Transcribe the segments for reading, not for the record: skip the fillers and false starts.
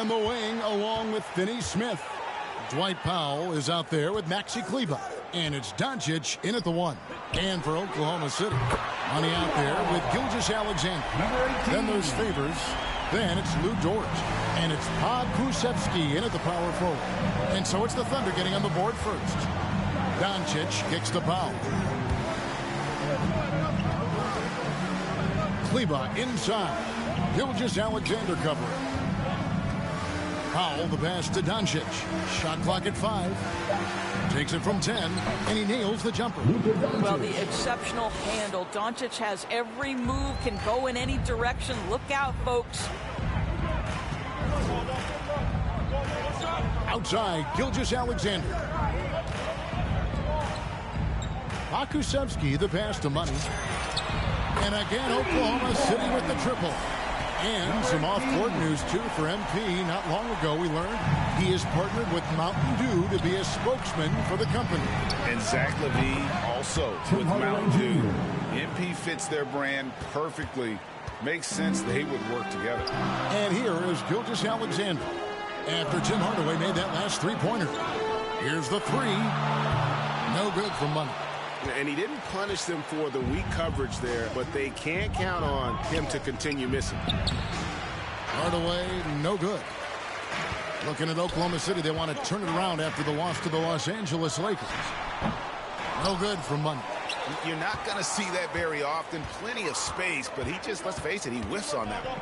on the wing along with Finney Smith. Dwight Powell is out there with Maxi Kleber. And it's Doncic in at the 1. And for Oklahoma City, Money out there with Gilgeous-Alexander. Then there's Favors. Then it's Lou Dort. And it's Pokusevski in at the power forward. And so it's the Thunder getting on the board first. Doncic kicks to Powell. Kleber inside. Gilgeous-Alexander covering. Powell the pass to Doncic. Shot clock at 5. Takes it from 10, and he nails the jumper. Well, the exceptional handle. Doncic has every move, can go in any direction. Look out, folks. Outside, Gilgeous-Alexander. Pokusevski the pass to Money. And again, Oklahoma City with the triple. And some off-court news, too, for MP. Not long ago, we learned he is partnered with Mountain Dew to be a spokesman for the company. And Zach LaVine also with Mountain Dew. MP fits their brand perfectly. Makes sense they would work together. And here is Gilgeous-Alexander after Tim Hardaway made that last three-pointer. Here's the 3. No good from Money. And he didn't punish them for the weak coverage there, but they can't count on him to continue missing. Hardaway, no good. Looking at Oklahoma City, they want to turn it around after the loss to the Los Angeles Lakers. No good from Money. You're not going to see that very often. Plenty of space, but he just, let's face it, he whiffs on that one.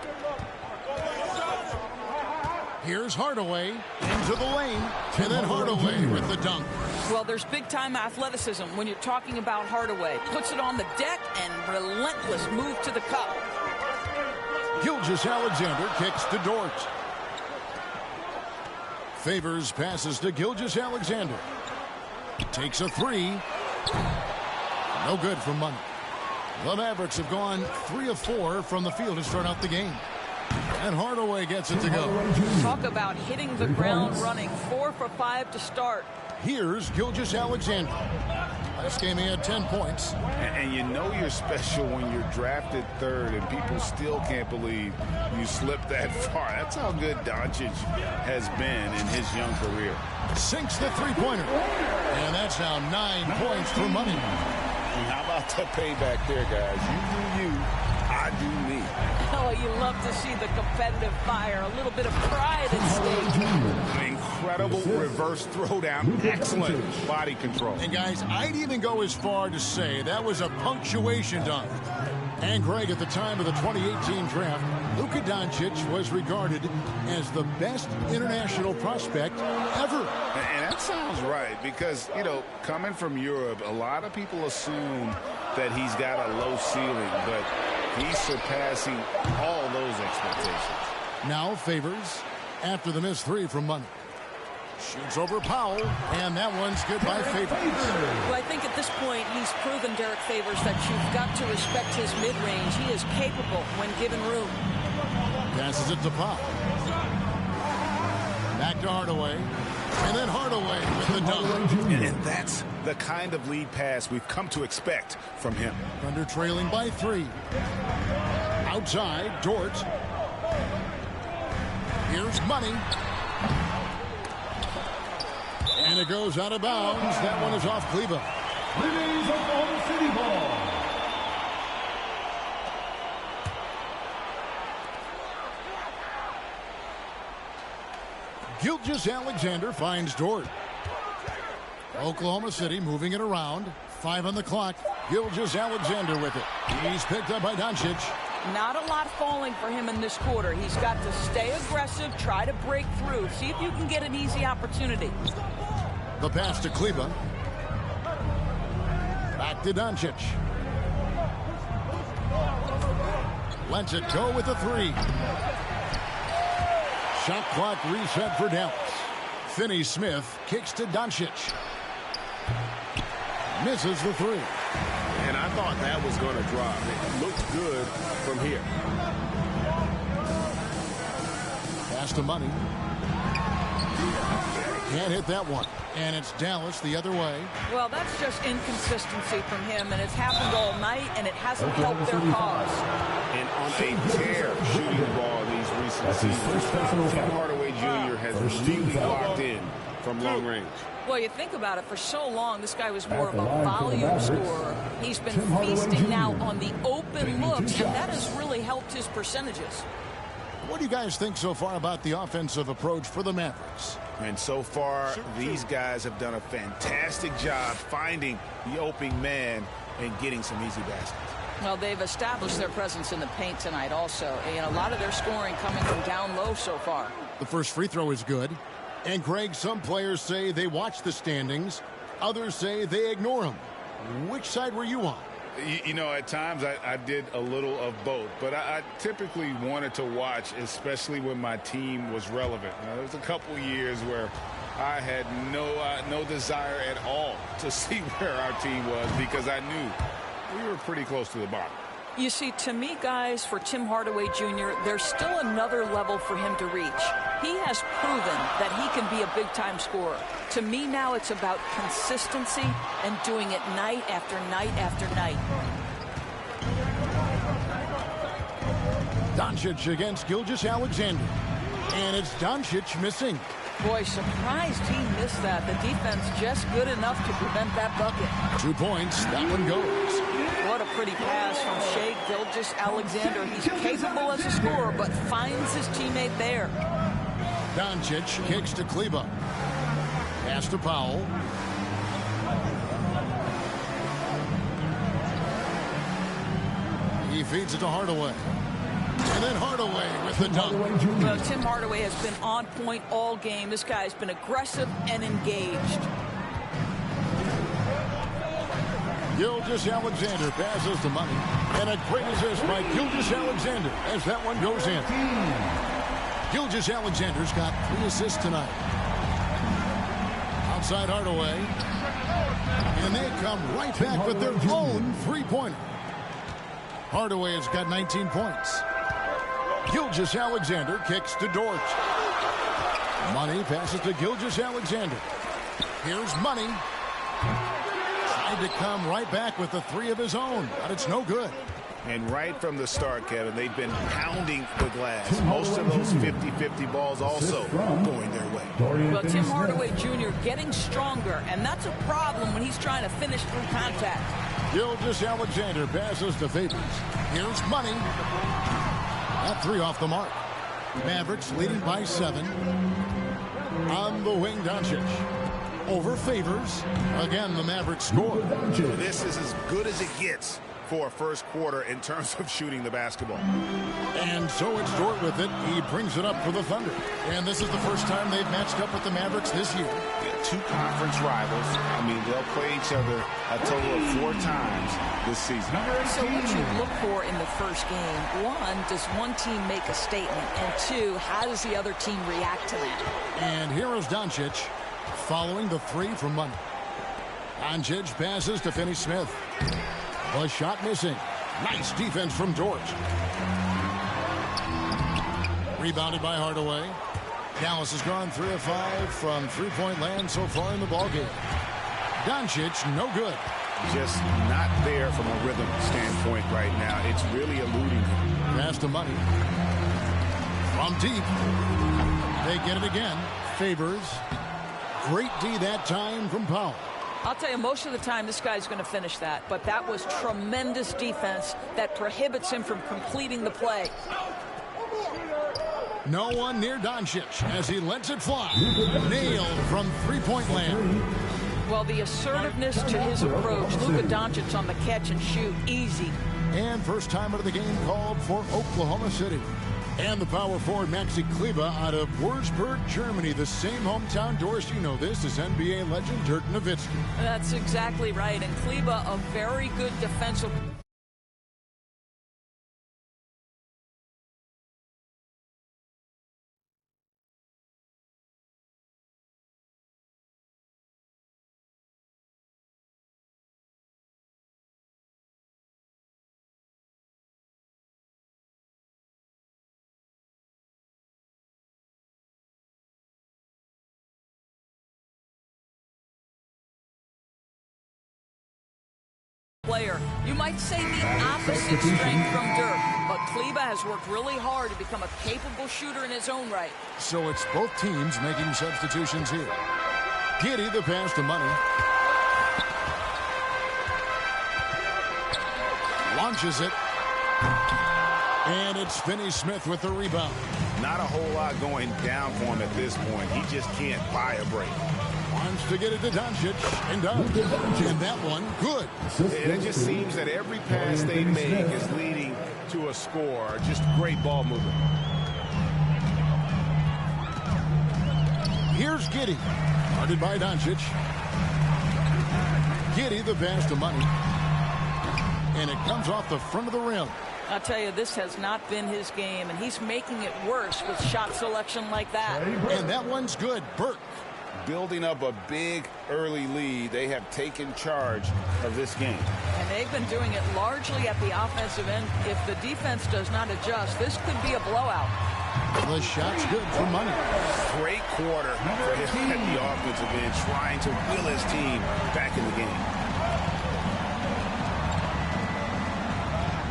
Here's Hardaway into the lane, and then Hardaway with the dunk. Well, there's big-time athleticism when you're talking about Hardaway. Puts it on the deck and relentless move to the cup. Gilgeous-Alexander kicks to Dort. Favors passes to Gilgeous-Alexander. Takes a 3. No good from Money. The Mavericks have gone 3 of 4 from the field to start out the game. And Hardaway gets it to go. Talk about hitting the ground running. 4 for 5 to start. Here's Gilgeous-Alexander. Last game he had 10 points. And you know you're special when you're drafted 3rd and people still can't believe you slipped that far. That's how good Doncic has been in his young career. Sinks the three-pointer. And that's now 9 points for Money. And how about the payback there, guys? You do you, I do me. Oh, you love to see the competitive fire. A little bit of pride at stake. An incredible reverse throwdown. Excellent body control. And guys, I'd even go as far to say that was a punctuation dunk. And Greg, at the time of the 2018 draft, Luka Doncic was regarded as the best international prospect ever. And that sounds right because, you know, coming from Europe, a lot of people assume that he's got a low ceiling, but he's surpassing all those expectations. Now Favors after the missed 3 from Money. Shoots over Powell, and that one's good by Favors. Well, I think at this point he's proven, Derek Favors, that you've got to respect his mid-range. He is capable when given room. Passes it to Powell. Back to Hardaway. And then Hardaway with the dunk. And that's the kind of lead pass we've come to expect from him. Thunder trailing by 3. Outside, Dort. Here's Money. And it goes out of bounds. That one is off Kleber. Ladies of City Ball. Gilgeous-Alexander finds Dort. Oklahoma City moving it around. 5 on the clock. Gilgeous-Alexander with it. He's picked up by Doncic. Not a lot falling for him in this quarter. He's got to stay aggressive, try to break through. See if you can get an easy opportunity. The pass to Kleber. Back to Doncic. Lets it go with a 3. Shot clock reset for Dallas. Finney Smith kicks to Doncic. Misses the 3. And I thought that was going to drop. It looked good from here. Pass to Money. Can't hit that one. And it's Dallas the other way. Well, that's just inconsistency from him, and it's happened all night, and it hasn't helped their cause. And on a tear shooting the ball these recent seasons. Tim Hardaway really locked in from long range. Well, you think about it, for so long, this guy was more of a volume scorer. He's been feasting now on the open looks, and that has really helped his percentages. What do you guys think so far about the offensive approach for the Mavericks? And so far, these guys have done a fantastic job finding the opening man and getting some easy baskets. Well, they've established their presence in the paint tonight also. And a lot of their scoring coming from down low so far. The first free throw is good. And, Greg, some players say they watch the standings. Others say they ignore them. Which side were you on? You know, at times I did a little of both, but I typically wanted to watch, especially when my team was relevant. There was a couple years where I had no desire at all to see where our team was because I knew we were pretty close to the bottom. You see, to me, guys, for Tim Hardaway Jr., there's still another level for him to reach. He has proven that he can be a big-time scorer. To me now, it's about consistency and doing it night after night after night. Doncic against Gilgeous-Alexander. And it's Doncic missing. Boy, surprised he missed that. The defense just good enough to prevent that bucket. 2 points. That one goes. What a pretty pass from Shai Gilgeous-Alexander. He's capable as a scorer, but finds his teammate there. Doncic kicks to Kleber. Pass to Powell. He feeds it to Hardaway. And then Hardaway with the dunk. Well, Tim Hardaway has been on point all game. This guy's been aggressive and engaged. Gilgeous-Alexander passes to Money. And a great assist by Gilgeous-Alexander as that one goes in. Gilgeous-Alexander's got 3 assists tonight. Outside Hardaway. And they come right back with their own three-pointer. Hardaway has got 19 points. Gilgeous-Alexander kicks to Dort. Money passes to Gilgeous-Alexander. Here's Money. Tried to come right back with the 3 of his own, but it's no good. And right from the start, Kevin, they've been pounding the glass. Most of those 50-50 balls also going their way. Well, Tim Hardaway Jr. getting stronger, and that's a problem when he's trying to finish through contact. Gilgeous-Alexander passes to Favors. Here's Money. That 3 off the mark. Mavericks leading by 7. On the wing, Doncic. Over Favors. Again, the Mavericks score. This is as good as it gets for a first quarter in terms of shooting the basketball. And so it's Dort with it. He brings it up for the Thunder. And this is the first time they've matched up with the Mavericks this year. 2 conference rivals. I mean, they'll play each other a total of 4 times this season. So what you look for in the first game, 1, does one team make a statement? And 2, how does the other team react to that? And here is Doncic following the 3 from Money. Doncic passes to Finney-Smith. A shot missing. Nice defense from Dort. Rebounded by Hardaway. Dallas has gone 3 of 5 from three-point land so far in the ballgame. Doncic, no good. Just not there from a rhythm standpoint right now. It's really eluding him. Pass to Money. From deep. They get it again. Favors. Great D that time from Powell. I'll tell you, most of the time this guy's going to finish that, but that was tremendous defense that prohibits him from completing the play. No one near Doncic as he lets it fly. Nailed from three-point land. Well, the assertiveness to his approach, Luka Doncic on the catch and shoot, easy. And first time out of the game called for Oklahoma City. And the power forward, Maxi Kleber, out of Würzburg, Germany, the same hometown. Doris, you know this, is NBA legend Dirk Nowitzki. That's exactly right. And Kleber, a very good defensive. player. You might say the opposite strength from Dirk, but Kleber has worked really hard to become a capable shooter in his own right. So it's both teams making substitutions here. Giddey, the pass to Money. Launches it. And it's Finney-Smith with the rebound. Not a whole lot going down for him at this point. He just can't buy a break. Wants to get it to Doncic, and does. And that one, good. It just seems that every pass they make is leading to a score. Just great ball movement. Here's Giddey. Guarded by Doncic. Giddey, the pass to Money. And it comes off the front of the rim. I'll tell you, this has not been his game, and he's making it worse with shot selection like that. And that one's good. Burke. Building up a big early lead, they have taken charge of this game. And they've been doing it largely at the offensive end. If the defense does not adjust, this could be a blowout. The shot's good for Money. Great quarter for him at the offensive end, trying to will his team back in the game.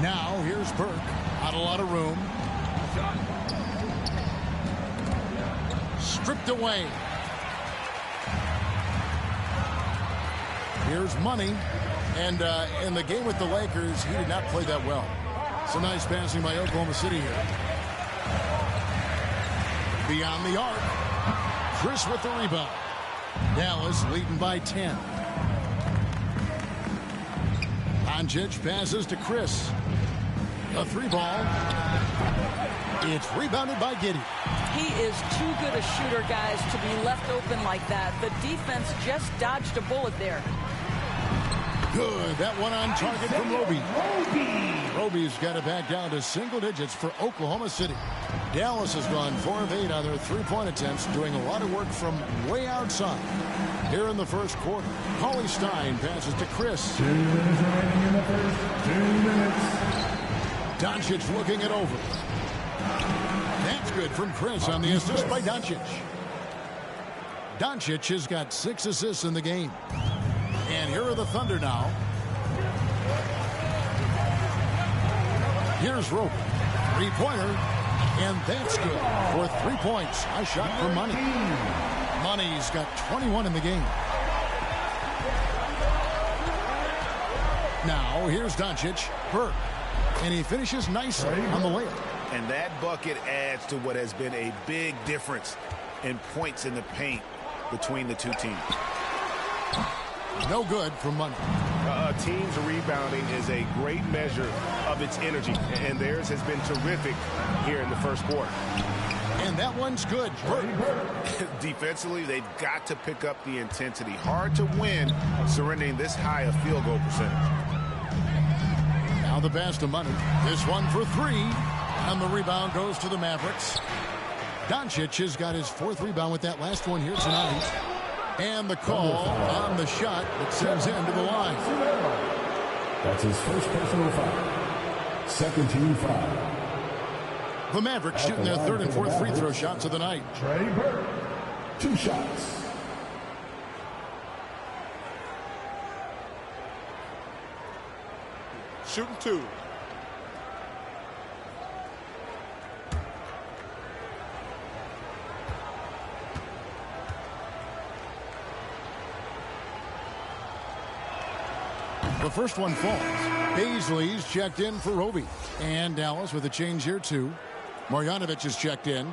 Now, here's Burke. Not a lot of room. Stripped away. Here's Money. And in the game with the Lakers, he did not play that well. Some nice passing by Oklahoma City here. Beyond the arc. Chris with the rebound. Dallas leading by 10. Doncic passes to Chris. A three ball. It's rebounded by Giddey. He is too good a shooter, guys, to be left open like that. The defense just dodged a bullet there. Good. That one on target from Roby. Roby's got it back down to single digits for Oklahoma City. Dallas has gone 4 of 8 on their three-point attempts, doing a lot of work from way outside. Here in the first quarter, Cauley Stein passes to Chris. 2 minutes remaining in the first. 2 minutes. Doncic looking it over. That's good from Chris on the assist by Doncic. Doncic has got 6 assists in the game. And here are the Thunder now. Here's Roby. Three-pointer. And that's good for 3 points. A shot for Money. Money's got 21 in the game. Now, here's Doncic. Burke. And he finishes nicely on the layup. And that bucket adds to what has been a big difference in points in the paint between the two teams. No good for Money. A team's rebounding is a great measure of its energy, and theirs has been terrific here in the first quarter. And that one's good. Defensively, they've got to pick up the intensity. Hard to win surrendering this high a field goal percentage. Now the pass to Money. This one for 3. And the rebound goes to the Mavericks. Doncic has got his 4th rebound with that last one here tonight. And the call on the shot that sends him to the line. That's his first personal foul. Second team foul. The Mavericks shooting their 3rd and 4th free throw shots of the night. Trey Burke. 2 shots. Shooting 2. The first one falls. Baisley's checked in for Roby. And Dallas with a change here too. Marjanovic is checked in.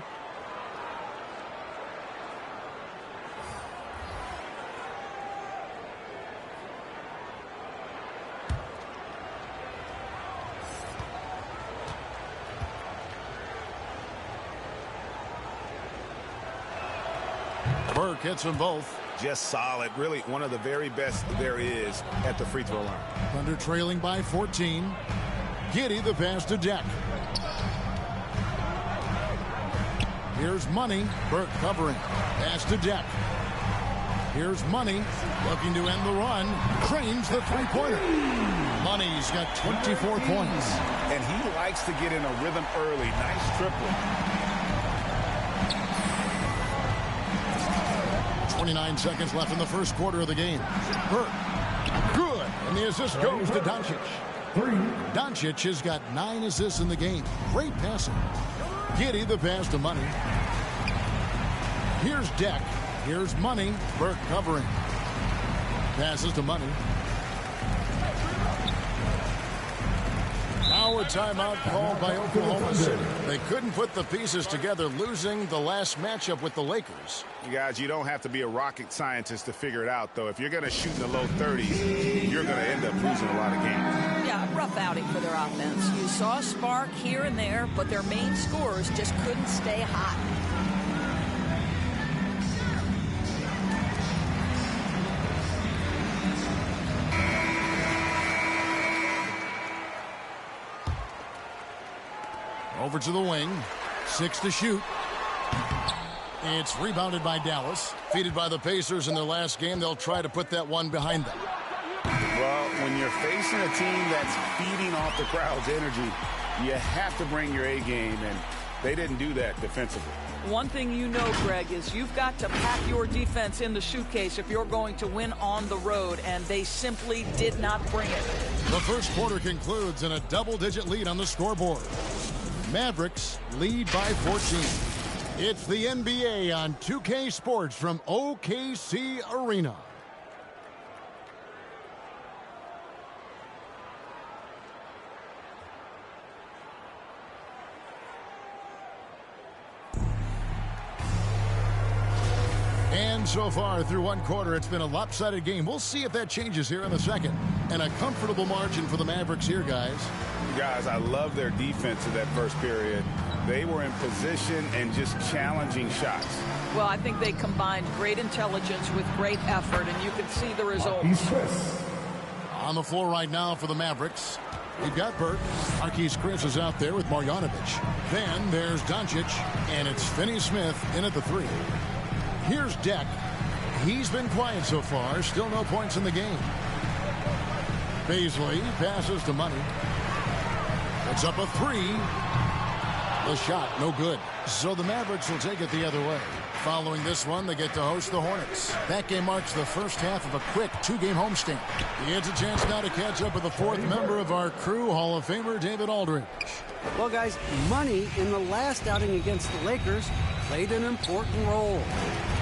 Burke hits them both. Just solid. Really one of the very best there is at the free throw line. Thunder trailing by 14. Giddey the pass to Deck. Here's Money. Burke covering. Pass to Deck. Here's Money. Looking to end the run. Cranes the three-pointer. Money's got 24 points. And he likes to get in a rhythm early. Nice triple. 29 seconds left in the first quarter of the game. Burke Good. And the assist goes to Doncic. 3. Doncic has got 9 assists in the game. Great passing. Giddey the pass to Money. Here's Deck. Here's Money. Burke covering. Passes to Money. Now a timeout called by Oklahoma City. They couldn't put the pieces together, losing the last matchup with the Lakers. You guys, you don't have to be a rocket scientist to figure it out, though. If you're going to shoot in the low 30s, you're going to end up losing a lot of games. Yeah, rough outing for their offense. You saw a spark here and there, but their main scorers just couldn't stay hot. Over to the wing. 6 to shoot. It's rebounded by Dallas. Defeated by the Pacers in their last game. They'll try to put that one behind them. Well, when you're facing a team that's feeding off the crowd's energy, you have to bring your A game, and they didn't do that defensively. One thing you know, Greg, is you've got to pack your defense in the suitcase if you're going to win on the road, and they simply did not bring it. The first quarter concludes in a double-digit lead on the scoreboard. Mavericks lead by 14. It's the NBA on 2K Sports from OKC Arena. And so far through one quarter, it's been a lopsided game. We'll see if that changes here in the second. And a comfortable margin for the Mavericks here, guys. Guys, I love their defense in that first period. They were in position and just challenging shots. Well, I think they combined great intelligence with great effort, and you can see the results. On the floor right now for the Mavericks, we've got Burke. Marquise Chris is out there with Marjanovic. Then there's Doncic, and it's Finney-Smith in at the 3. Here's Deck. He's been quiet so far. Still no points in the game. Baisley passes to Money. It's up a 3. The shot, no good. So the Mavericks will take it the other way. Following this one, they get to host the Hornets. That game marks the first half of a quick 2-game homestand. He has a chance now to catch up with the 4th member of our crew, Hall of Famer David Aldridge. Well, guys, Money in the last outing against the Lakers played an important role.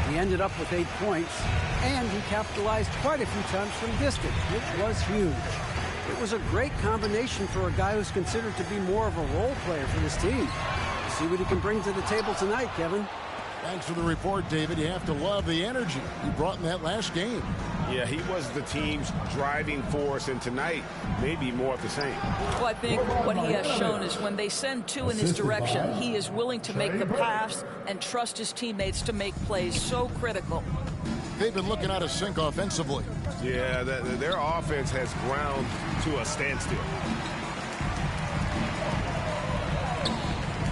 He ended up with 8 points, and he capitalized quite a few times from distance. It was huge. It was a great combination for a guy who's considered to be more of a role player for this team. We'll see what he can bring to the table tonight, Kevin. Thanks for the report, David. You have to love the energy he brought in that last game. Yeah, he was the team's driving force, and tonight, maybe more of the same. Well, I think what he has shown is when they send 2 in his direction, he is willing to make the pass and trust his teammates to make plays. So critical. They've been looking out of sync offensively. Yeah, their offense has ground to a standstill.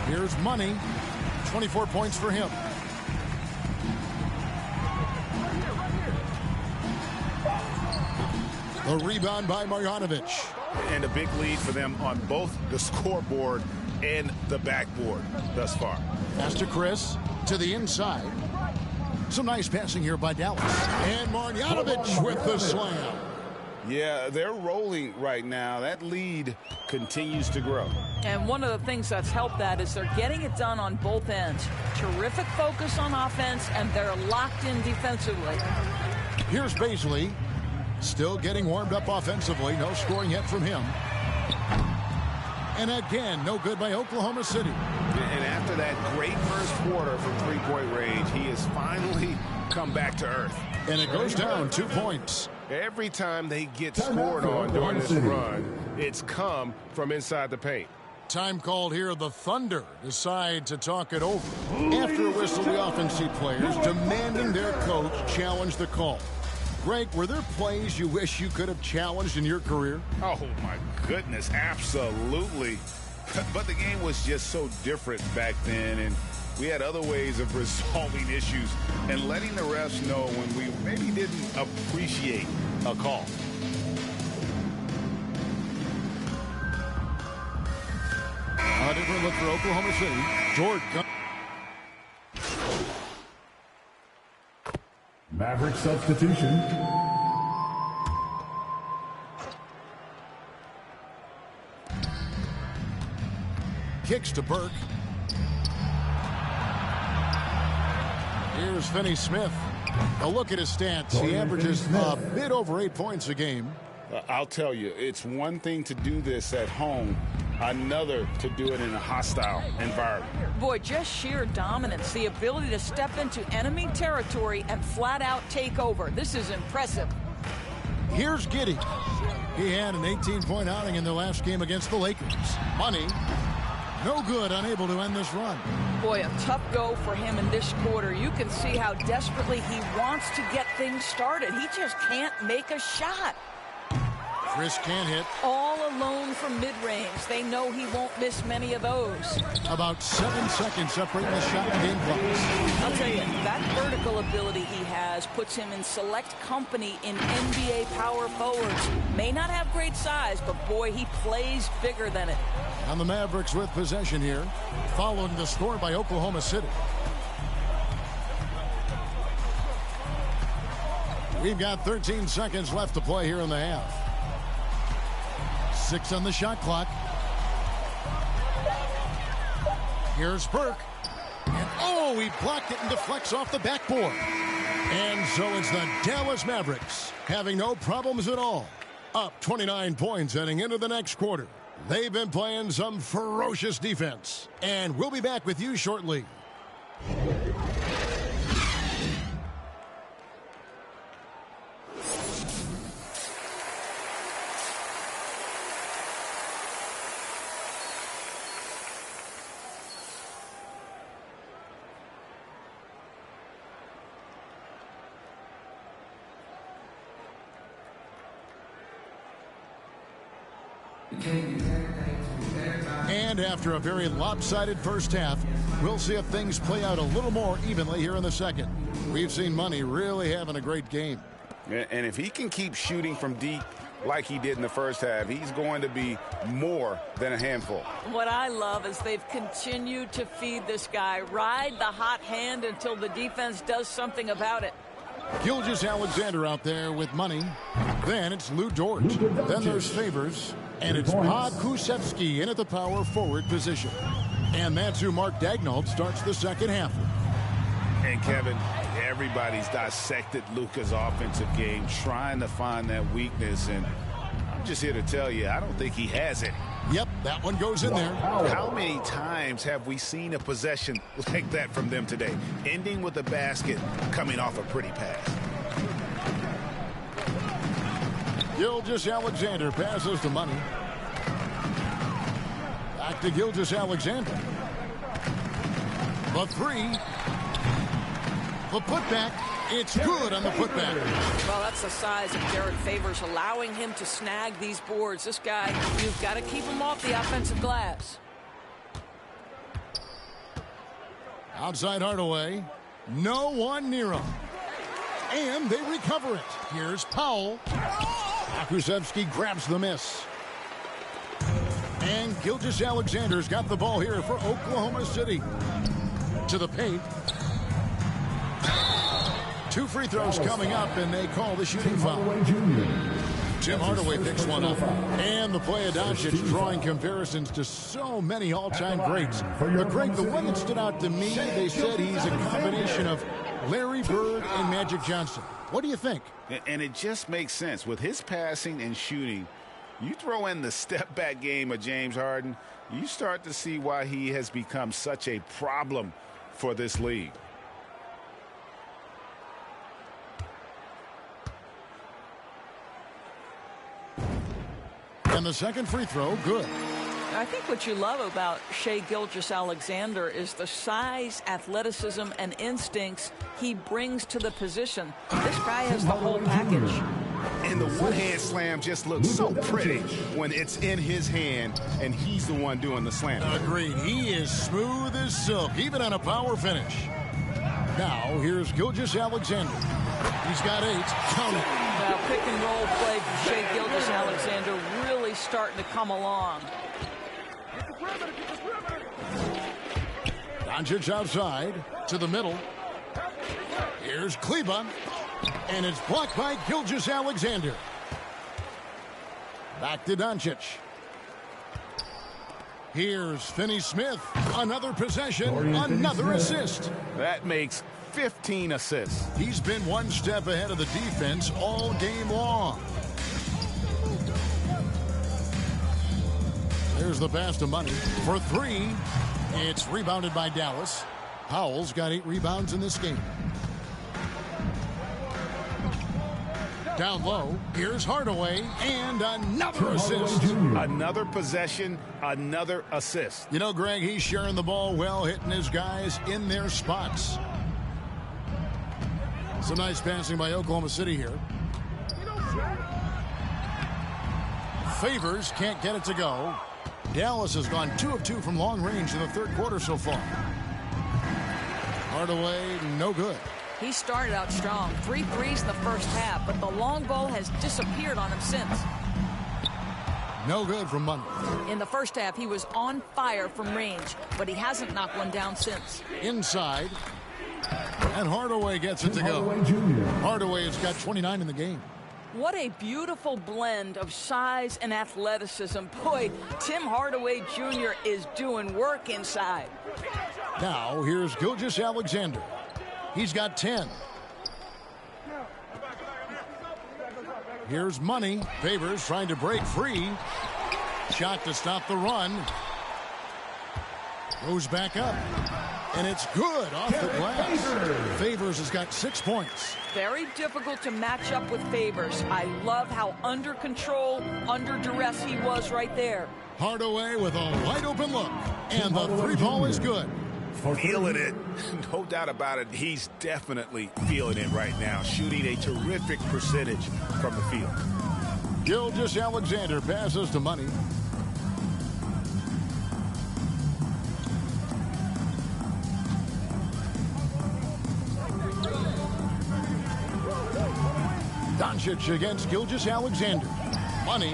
Here's Money. 24 points for him. The rebound by Marjanovic. And a big lead for them on both the scoreboard and the backboard thus far. Pass to Chris. To the inside. Some nice passing here by Dallas. And Marjanovic with the slam. Yeah, they're rolling right now. That lead continues to grow. And one of the things that's helped that is they're getting it done on both ends. Terrific focus on offense, and they're locked in defensively. Here's Baisley. Still getting warmed up offensively. No scoring yet from him. And again, no good by Oklahoma City. And after that great first quarter from three-point range, he has finally come back to earth. And it goes down 2 points. Every time they get scored on during this run, it's come from inside the paint. Time called here. The Thunder decide to talk it over. After a whistle, we often see players demanding their coach challenge the call. Greg, were there plays you wish you could have challenged in your career? Oh, my goodness, absolutely. But the game was just so different back then, and we had other ways of resolving issues and letting the refs know when we maybe didn't appreciate a call. A different look for Oklahoma City. Jordan. Maverick substitution. kicks to Burke. Here's Finney Smith. A look at his stats. He averages a bit over 8 points a game. I'll tell you, it's one thing to do this at home, another to do it in a hostile environment. Boy, just sheer dominance, the ability to step into enemy territory and flat out take over. This is impressive. Here's Giddey. He had an 18-point outing in their last game against the Lakers. Money, no good, unable to end this run. Boy, a tough go for him in this quarter. You can see how desperately he wants to get things started. He just can't make a shot. Chris can't hit. All alone from mid-range. They know he won't miss many of those. About 7 seconds separating the shot and game clocks. I'll tell you, that vertical ability he has puts him in select company in NBA power forwards. May not have great size, but boy, he plays bigger than it. And the Mavericks with possession here, following the score by Oklahoma City. We've got 13 seconds left to play here in the half. 6 on the shot clock. Here's Burke. And oh, he blocked it and deflects off the backboard. And so it's the Dallas Mavericks having no problems at all. Up 29 points heading into the next quarter. They've been playing some ferocious defense. And we'll be back with you shortly. And after a very lopsided first half, we'll see if things play out a little more evenly here in the second. We've seen Money really having a great game. And if he can keep shooting from deep like he did in the first half, he's going to be more than a handful. What I love is they've continued to feed this guy, ride the hot hand until the defense does something about it. Gilgeous-Alexander out there with Money. Then it's Lou Dort. Then there's Favors. And it's Bob Kusevsky in at the power forward position. And that's who Mark Daigneault starts the second half. And Kevin, everybody's dissected Luka's offensive game, trying to find that weakness. And I'm just here to tell you, I don't think he has it. Yep, that one goes in there. How many times have we seen a possession like that from them today? Ending with a basket, coming off a pretty pass. Gilgeous-Alexander passes to Money. Back to Gilgeous-Alexander. The three. The putback. It's good on the putback. Well, that's the size of Derek Favors, allowing him to snag these boards. This guy, you've got to keep him off the offensive glass. Outside Hardaway. No one near him. And they recover it. Here's Powell. Kusevsky grabs the miss. And Gilgeous-Alexander's got the ball here for Oklahoma City. To the paint. 2 free throws coming up, and they call the shooting foul. Tim Hardaway picks one up. And the play of Doncic drawing comparisons to so many all-time greats. But Greg, the one that stood out to me, they said he's a combination of Larry Bird and Magic Johnson. What do you think? And it just makes sense. With his passing and shooting, you throw in the step-back game of James Harden, you start to see why he has become such a problem for this league. And the second free throw, good. I think what you love about Shai Gilgeous-Alexander is the size, athleticism, and instincts he brings to the position. This guy has the whole package. And the one-hand slam just looks so pretty when it's in his hand and he's the one doing the slam. Agreed. He is smooth as silk, even on a power finish. Now, here's Gilgeous-Alexander. He's got 8. Count it. Now, pick and roll play for Shai Gilgeous-Alexander really starting to come along. Doncic outside to the middle. Here's Kleber. And it's blocked by Gilgeous-Alexander. Back to Doncic. Here's Finney Smith. Another possession, another assist. That makes 15 assists. He's been one step ahead of the defense all game long. There's the pass to Money for three. It's rebounded by Dallas. Powell's got 8 rebounds in this game. Down low, here's Hardaway, and another assist. Another possession, another assist. You know, Greg, he's sharing the ball well, hitting his guys in their spots. Some nice passing by Oklahoma City here. Favors can't get it to go. Dallas has gone 2 of 2 from long range in the third quarter so far. Hardaway, no good. He started out strong. 3 threes in the first half, but the long ball has disappeared on him since. No good from Money. In the first half, he was on fire from range, but he hasn't knocked one down since. Inside. And Hardaway gets it to go. Hardaway has got 29 in the game. What a beautiful blend of size and athleticism. Boy, Tim Hardaway Jr. is doing work inside. Now, here's Gilgeous-Alexander. He's got 10. Here's Money. Favors trying to break free. Shot to stop the run. Goes back up. And it's good off the glass. Favors has got 6 points. Very difficult to match up with Favors. I love how under control, under duress he was right there. Hardaway with a wide open look. And the 3-ball is good. Feeling it. No doubt about it. He's definitely feeling it right now. Shooting a terrific percentage from the field. Gilgeous-Alexander passes to Money. Doncic against Gilgeous-Alexander. Money.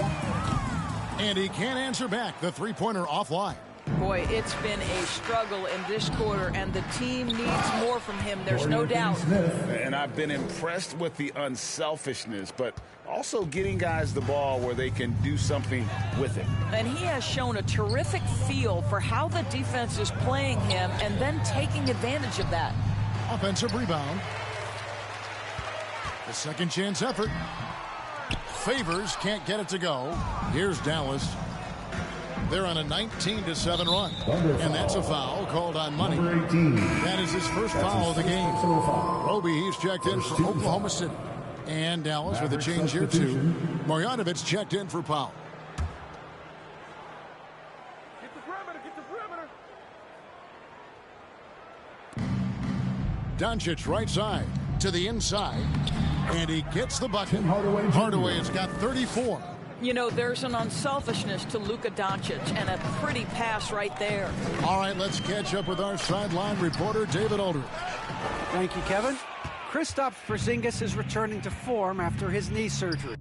And he can't answer back. The three-pointer offline. Boy, it's been a struggle in this quarter, and the team needs more from him. There's no doubt. And I've been impressed with the unselfishness, but also getting guys the ball where they can do something with it. And he has shown a terrific feel for how the defense is playing him and then taking advantage of that. Offensive rebound. The second chance effort. Favors can't get it to go. Here's Dallas. They're on a 19-7 run. And that's a foul called on Money. That is his first foul of the game. Roby, he's checked in for Oklahoma City. And Dallas with a change here too. Marjanovic checked in for Powell. Get the perimeter. Doncic right side to the inside. And he gets the bucket. Hardaway has got 34. You know, there's an unselfishness to Luka Doncic, and a pretty pass right there. All right, let's catch up with our sideline reporter, David Aldridge. Thank you, Kevin. Kristaps Porzingis is returning to form after his knee surgery.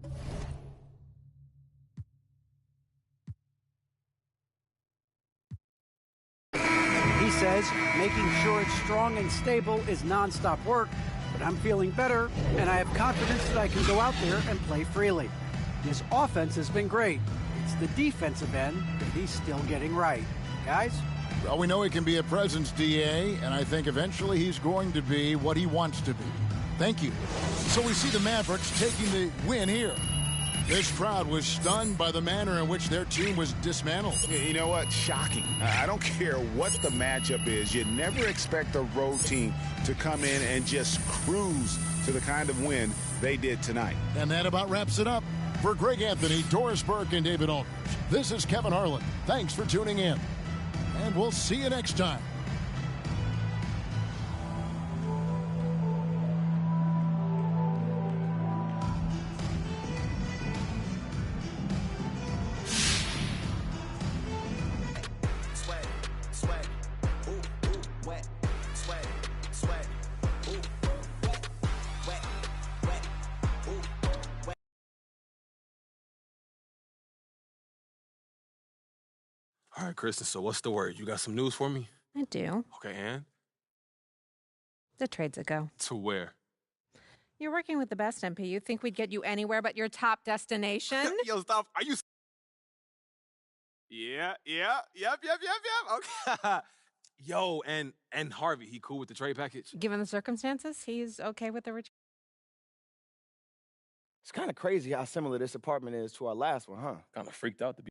He says making sure it's strong and stable is nonstop work, but I'm feeling better, and I have confidence that I can go out there and play freely. His offense has been great. It's the defensive end that he's still getting right. Guys? Well, we know he can be a presence, DA, and I think eventually he's going to be what he wants to be. Thank you. So we see the Mavericks taking the win here. This crowd was stunned by the manner in which their team was dismantled. You know what? Shocking. I don't care what the matchup is. You never expect a road team to come in and just cruise to the kind of win they did tonight. And that about wraps it up. For Greg Anthony, Doris Burke, and David Aldridge, this is Kevin Harlan. Thanks for tuning in. And we'll see you next time. All right, Kristen, so what's the word? You got some news for me? I do. Okay, and? The trade's a go. To where? You're working with the best, MP. You think we'd get you anywhere but your top destination? Yo, stop. Are you Yep. Okay. Yo, and Harvey, he cool with the trade package? Given the circumstances, he's okay with the return. It's kind of crazy how similar this apartment is to our last one, huh? Kind of freaked out to be.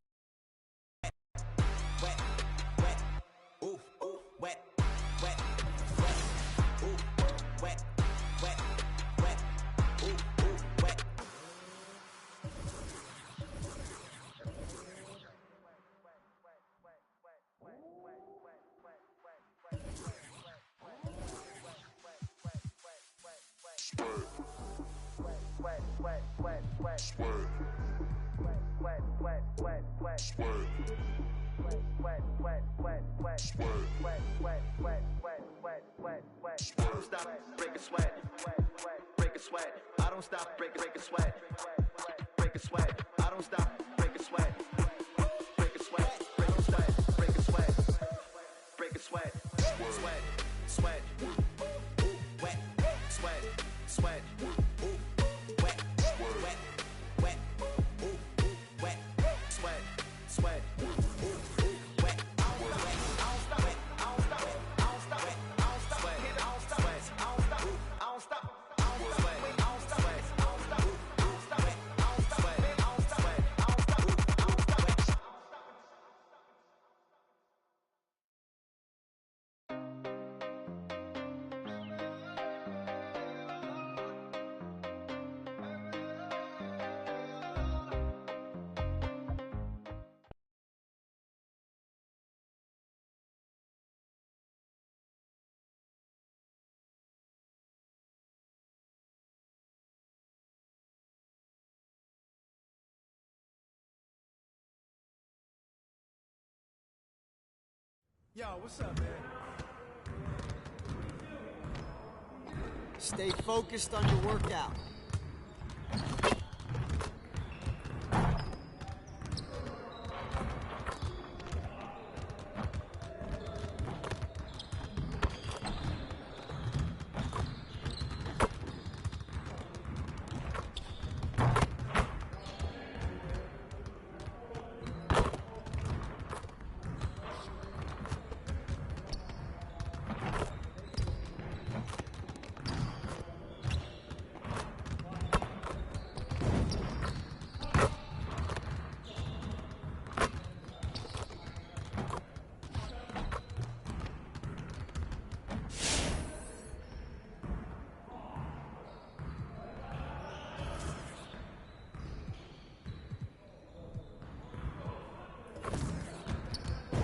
Yo, what's up, man? Stay focused on your workout.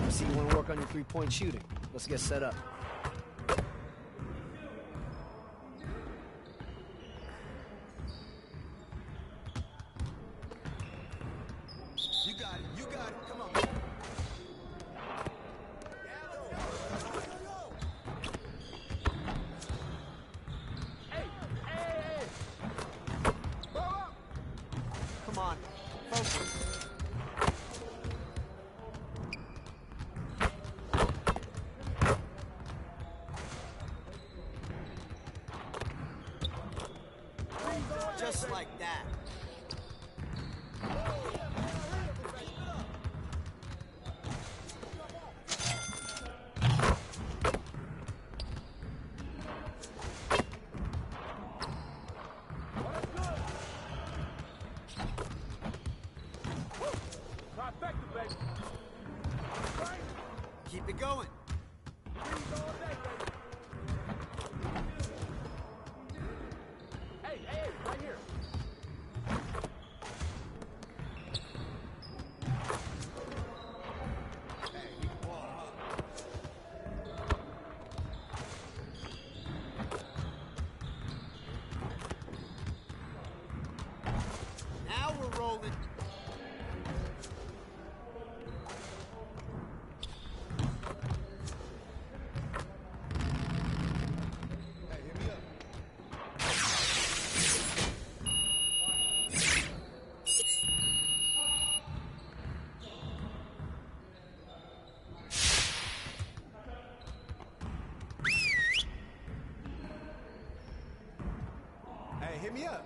See, you want to work on your three-point shooting. Let's get set up. You got it, come on. Hey! Come on, focus. Just like that. Keep it going. Hey, right here. Now we're rolling. Hey, hit me up.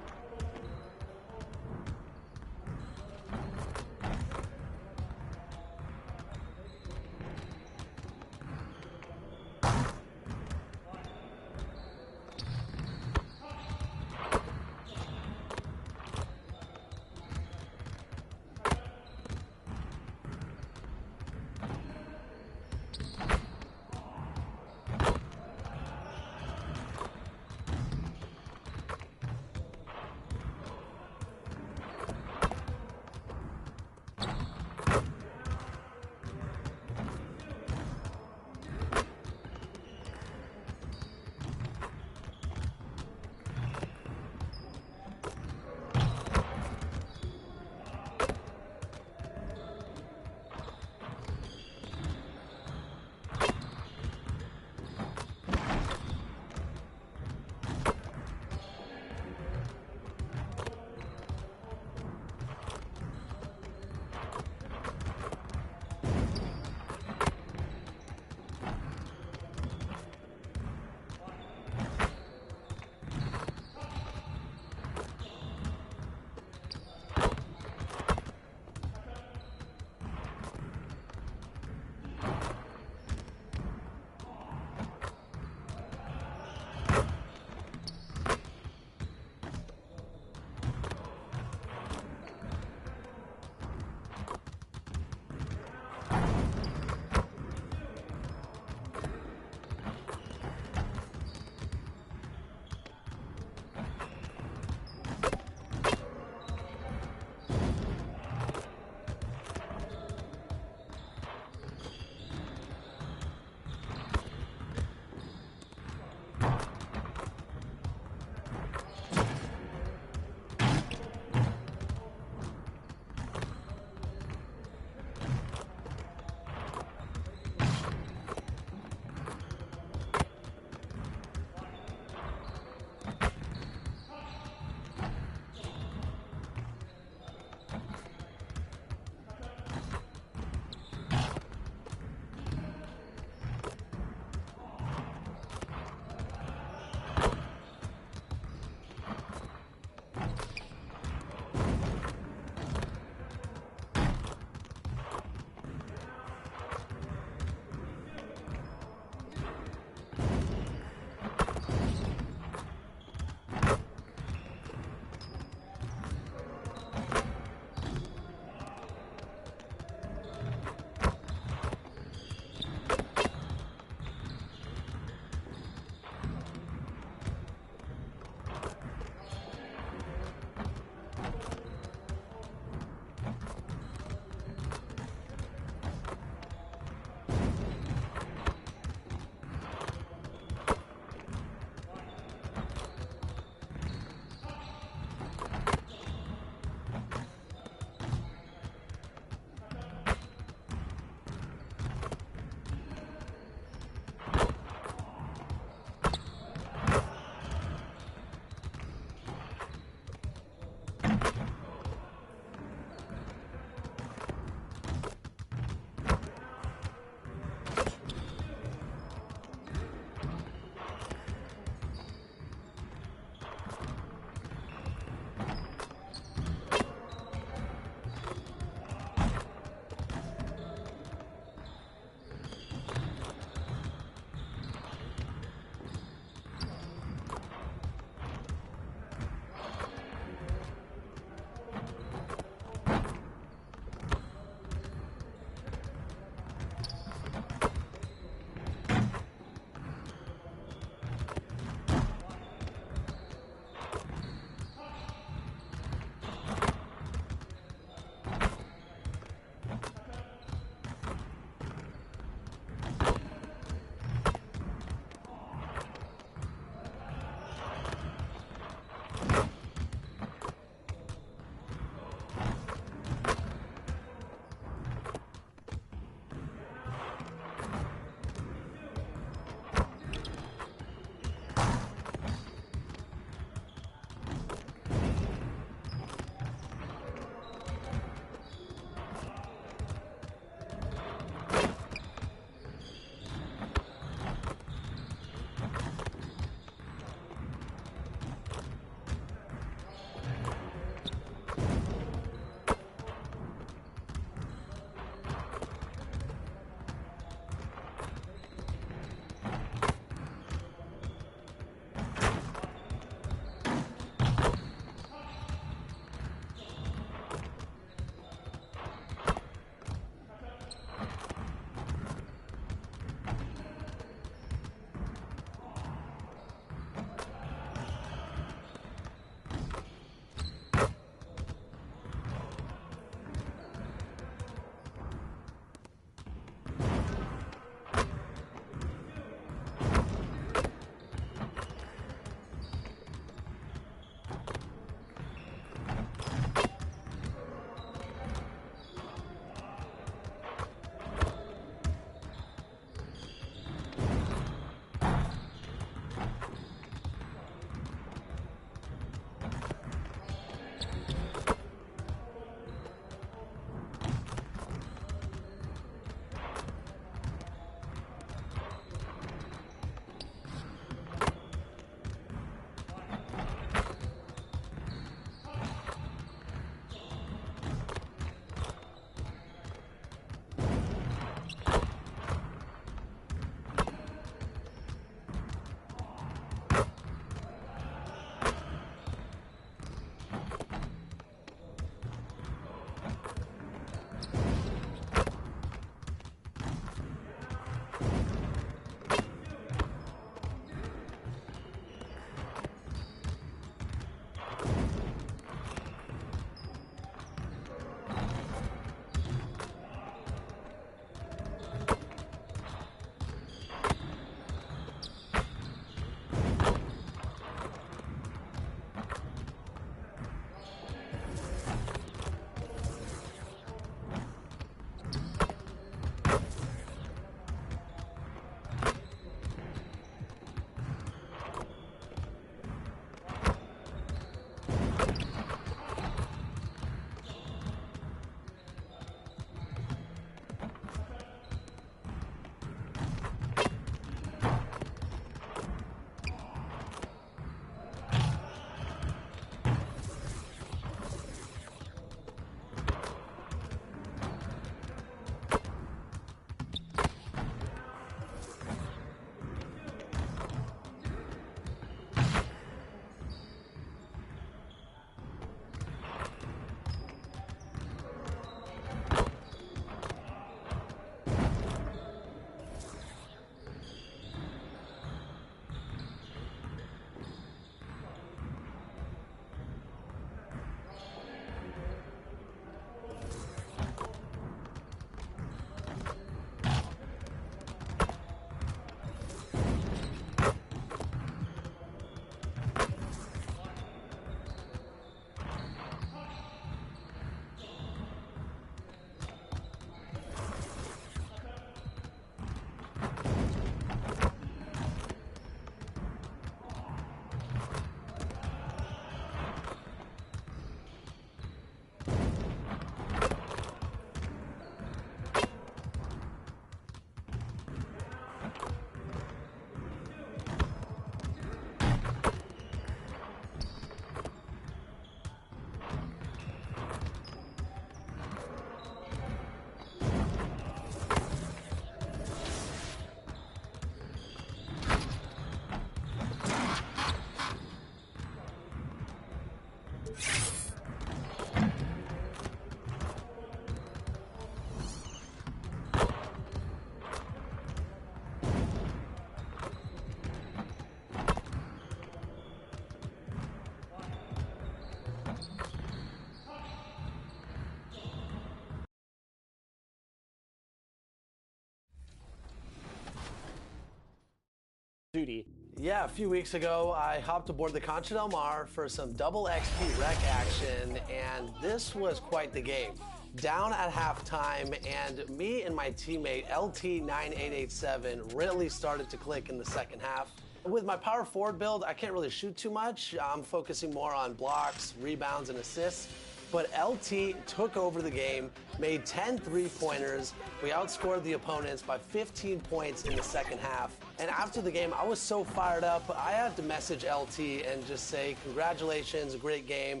Duty. Yeah, a few weeks ago, I hopped aboard the Concha del Mar for some double XP rec action, and this was quite the game. Down at halftime, and me and my teammate LT9887 really started to click in the second half. With my power forward build, I can't really shoot too much. I'm focusing more on blocks, rebounds, and assists. But LT took over the game, made 10 three-pointers. We outscored the opponents by 15 points in the second half. And after the game, I was so fired up, I had to message LT and just say, congratulations, a great game.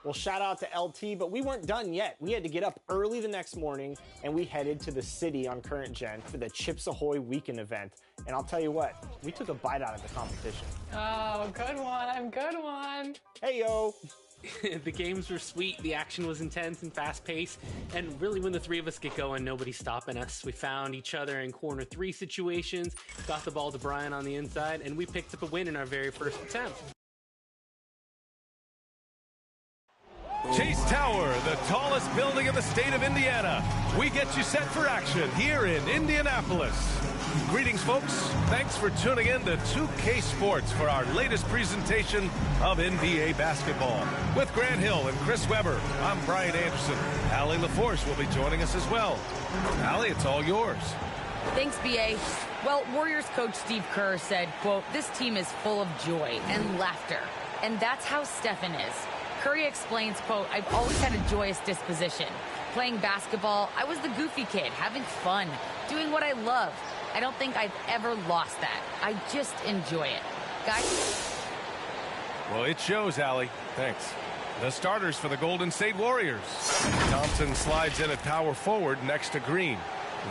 Well, shout out to LT, but we weren't done yet. We had to get up early the next morning, and we headed to the city on Current Gen for the Chips Ahoy weekend event. And I'll tell you what, we took a bite out of the competition. Oh, good one, good one. Hey, yo. The games were sweet, the action was intense and fast-paced, and really when the three of us get going, nobody's stopping us. We found each other in corner 3 situations, got the ball to Brian on the inside, and we picked up a win in our very first attempt. Chase Tower, the tallest building in the state of Indiana. We get you set for action here in Indianapolis. Greetings, folks. Thanks for tuning in to 2K Sports for our latest presentation of NBA basketball. With Grant Hill and Chris Webber, I'm Brian Anderson. Allie LaForce will be joining us as well. Allie, it's all yours. Thanks, B.A. Well, Warriors coach Steve Kerr said, quote, "This team is full of joy and laughter." And that's how Stephen is. Curry explains, quote, "I've always had a joyous disposition. Playing basketball, I was the goofy kid, having fun, doing what I love. I don't think I've ever lost that. I just enjoy it." Guys? Well, it shows, Allie. Thanks. The starters for the Golden State Warriors. Thompson slides in at power forward next to Green.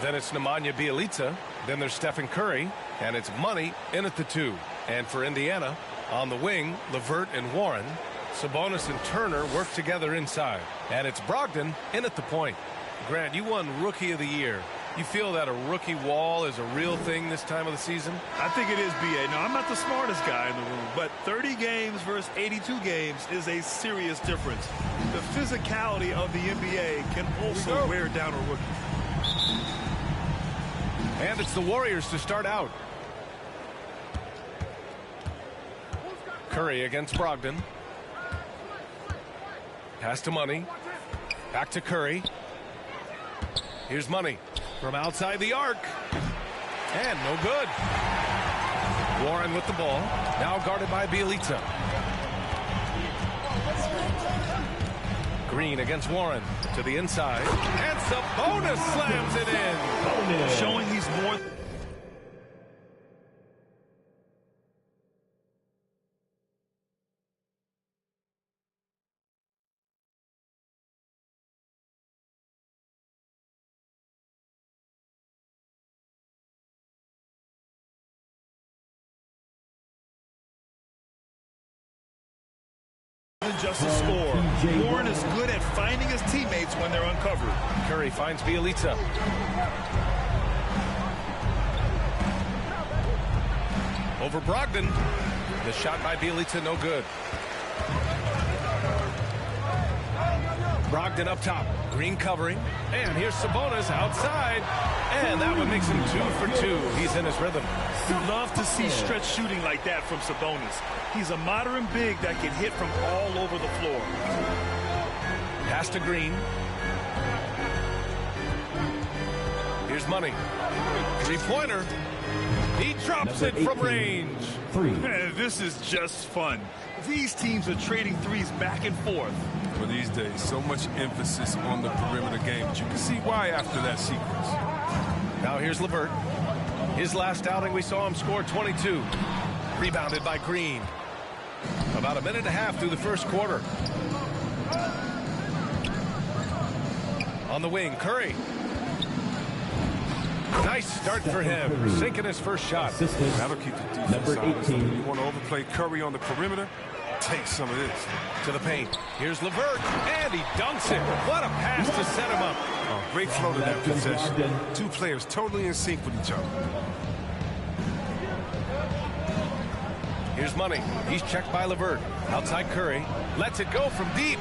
Then it's Nemanja Bjelica. Then there's Stephen Curry. And it's Money in at the 2. And for Indiana, on the wing, LeVert and Warren. Sabonis and Turner work together inside. And it's Brogdon in at the point. Grant, you won Rookie of the Year. You feel that a rookie wall is a real thing this time of the season? I think it is, B.A. Now, I'm not the smartest guy in the room, but 30 games versus 82 games is a serious difference. The physicality of the NBA can also wear down a rookie. And it's the Warriors to start out. Curry against Brogdon. Pass to Money. Back to Curry. Here's Money from outside the arc. And no good. Warren with the ball. Now guarded by Bjelica. Green against Warren. To the inside. And Sabonis slams it in. Showing he's more... just a score. Warren is good at finding his teammates when they're uncovered. Curry finds Bjelica. Over Brogdon. The shot by Bjelica, no good. Brogdon up top. Green covering. And here's Sabonis outside. And that one makes him 2 for 2. He's in his rhythm. You love to see stretch shooting like that from Sabonis. He's a modern big that can hit from all over the floor. Pass to Green. Here's Money. 3-pointer. He drops it from range. This is just fun. These teams are trading threes back and forth. For these days, so much emphasis on the perimeter game, but you can see why after that sequence. Now here's LeVert. His last outing, we saw him score 22. Rebounded by Green. About a minute and a half through the first quarter. On the wing, Curry. Nice start for him. Sinking his first shot. That'll keep the defense honest. You want to overplay Curry on the perimeter? Take some of this. To the paint. Here's LeVert. And he dunks it. What a pass to set him up. Oh, great flow to that possession. Two players totally in sync with each other. Here's Money. He's checked by LeVert. Outside Curry. Lets it go from deep.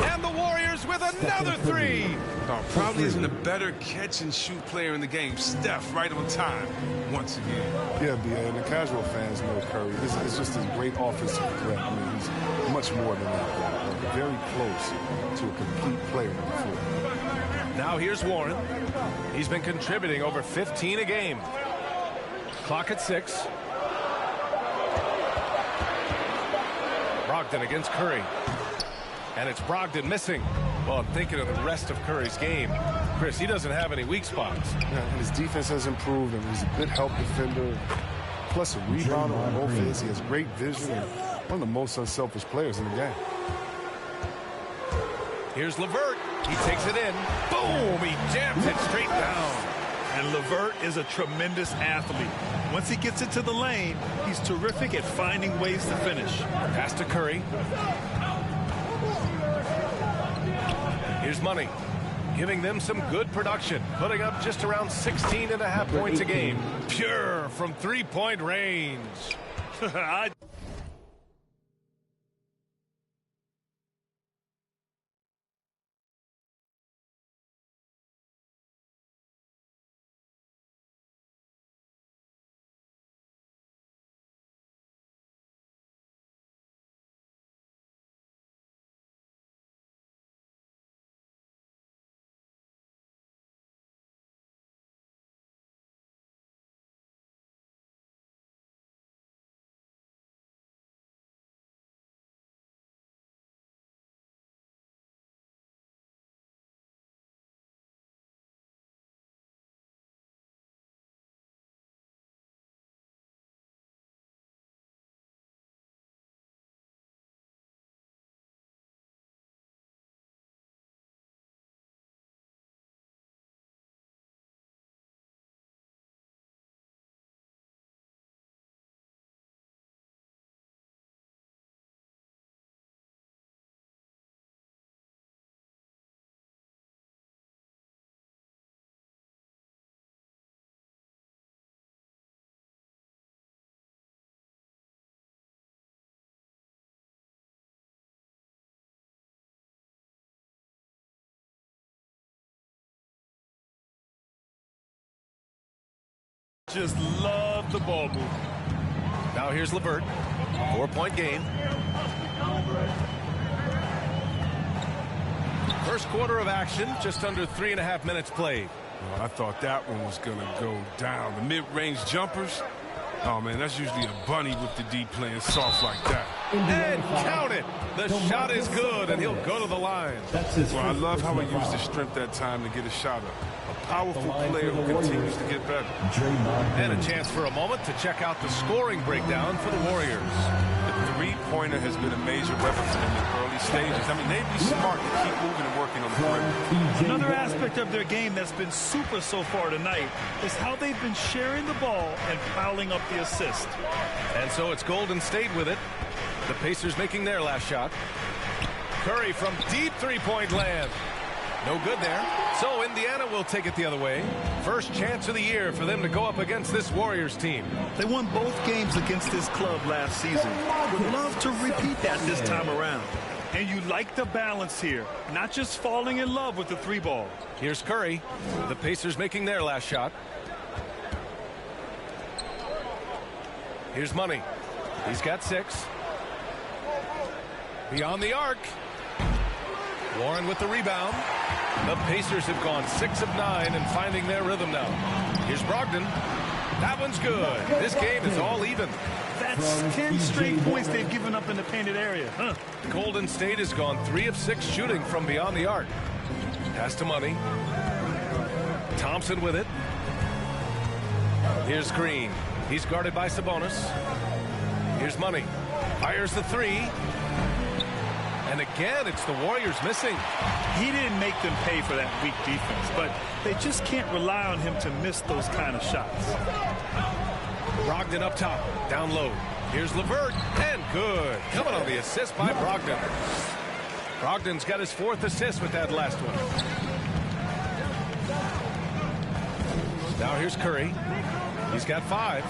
And the Warriors with another three. Oh, probably isn't a better catch-and-shoot player in the game. Steph right on time once again. Yeah, B.A., and the casual fans know Curry. It's just a great offensive threat. I mean, he's much more than that. Very close to a complete player on the floor. Now here's Warren. He's been contributing over 15 a game. Clock at 6. Brogdon against Curry. And it's Brogdon missing. Well, I'm thinking of the rest of Curry's game. Chris, he doesn't have any weak spots. Yeah, and his defense has improved, and he's a good help defender. Plus a rebounder on both ends. He has great vision and one of the most unselfish players in the game. Here's LeVert. He takes it in. Boom! He jams it straight down. And LeVert is a tremendous athlete. Once he gets into the lane, he's terrific at finding ways to finish. Pass to Curry. Here's Money, giving them some good production, putting up just around 16.5 points a game. Pure from three-point range. Just love the ball move. Now here's LeVert. 4-point game. First quarter of action, just under 3.5 minutes played. Well, I thought that one was going to go down. The mid-range jumpers, oh, man, that's usually a bunny with the D playing soft like that. And count it. The shot is good, and he'll go to the line. Well, I love how he used his strength that time to get a shot up. A powerful player who continues to get better. And a chance for a moment to check out the scoring breakdown for the Warriors. The three-pointer has been a major weapon for them in the early stages. I mean, they'd be smart to keep moving and working on the perimeter. Another aspect of their game that's been super so far tonight is how they've been sharing the ball and piling up the assist. And so it's Golden State with it. The Pacers making their last shot. Curry from deep three-point land. No good there. So Indiana will take it the other way. First chance of the year for them to go up against this Warriors team. They won both games against this club last season. Would love to repeat that this time around. And you like the balance here, not just falling in love with the three ball. Here's Curry. The Pacers making their last shot. Here's Money. He's got 6. Beyond the arc. Warren with the rebound. The Pacers have gone 6 of 9 and finding their rhythm now. Here's Brogdon. That one's good. This game is all even. That's 10 straight points they've given up in the painted area. Huh? Golden State has gone 3 of 6 shooting from beyond the arc. Pass to Money. Thompson with it. Here's Green. He's guarded by Sabonis. Here's Money. Fires the 3. And again, it's the Warriors missing. He didn't make them pay for that weak defense, but they just can't rely on him to miss those kind of shots. Brogdon up top, down low. Here's LeVert, and good. Coming on the assist by Brogdon. Brogdon's got his 4th assist with that last one. Now here's Curry. He's got 5.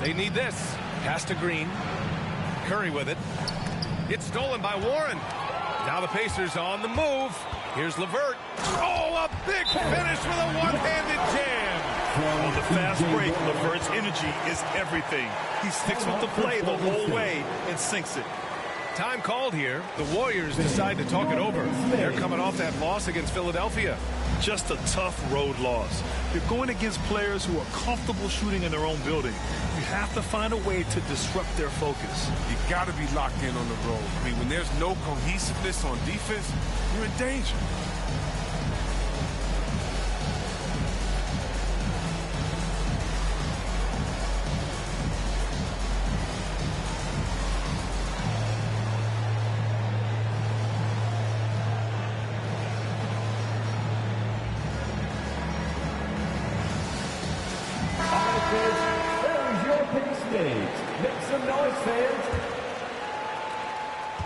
They need this. Pass to Green. Curry with it. It's stolen by Warren. Now the Pacers on the move. Here's LeVert. Oh, a big finish with a one-handed jam. On the fast break, LeVert's energy is everything. He sticks with the play the whole way and sinks it. Time called here. The Warriors decide to talk it over. They're coming off that loss against Philadelphia. Just a tough road loss. You're going against players who are comfortable shooting in their own building. You have to find a way to disrupt their focus. You got to be locked in on the road. I mean, when there's no cohesiveness on defense, you're in danger.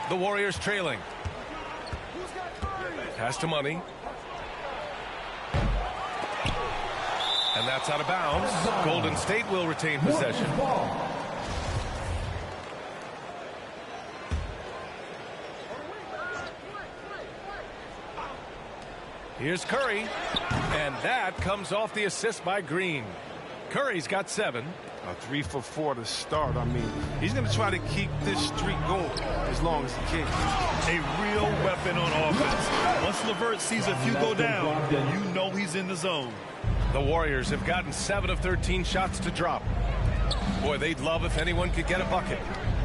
The Warriors trailing. Pass to Money. And that's out of bounds. Golden State will retain possession. Here's Curry. And that comes off the assist by Green. Curry's got 7. 3 for 4 to start. I mean, he's going to try to keep this streak going as long as he can. A real weapon on offense. Once LeVert sees a few go down, you know he's in the zone. The Warriors have gotten 7 of 13 shots to drop. Boy, they'd love if anyone could get a bucket.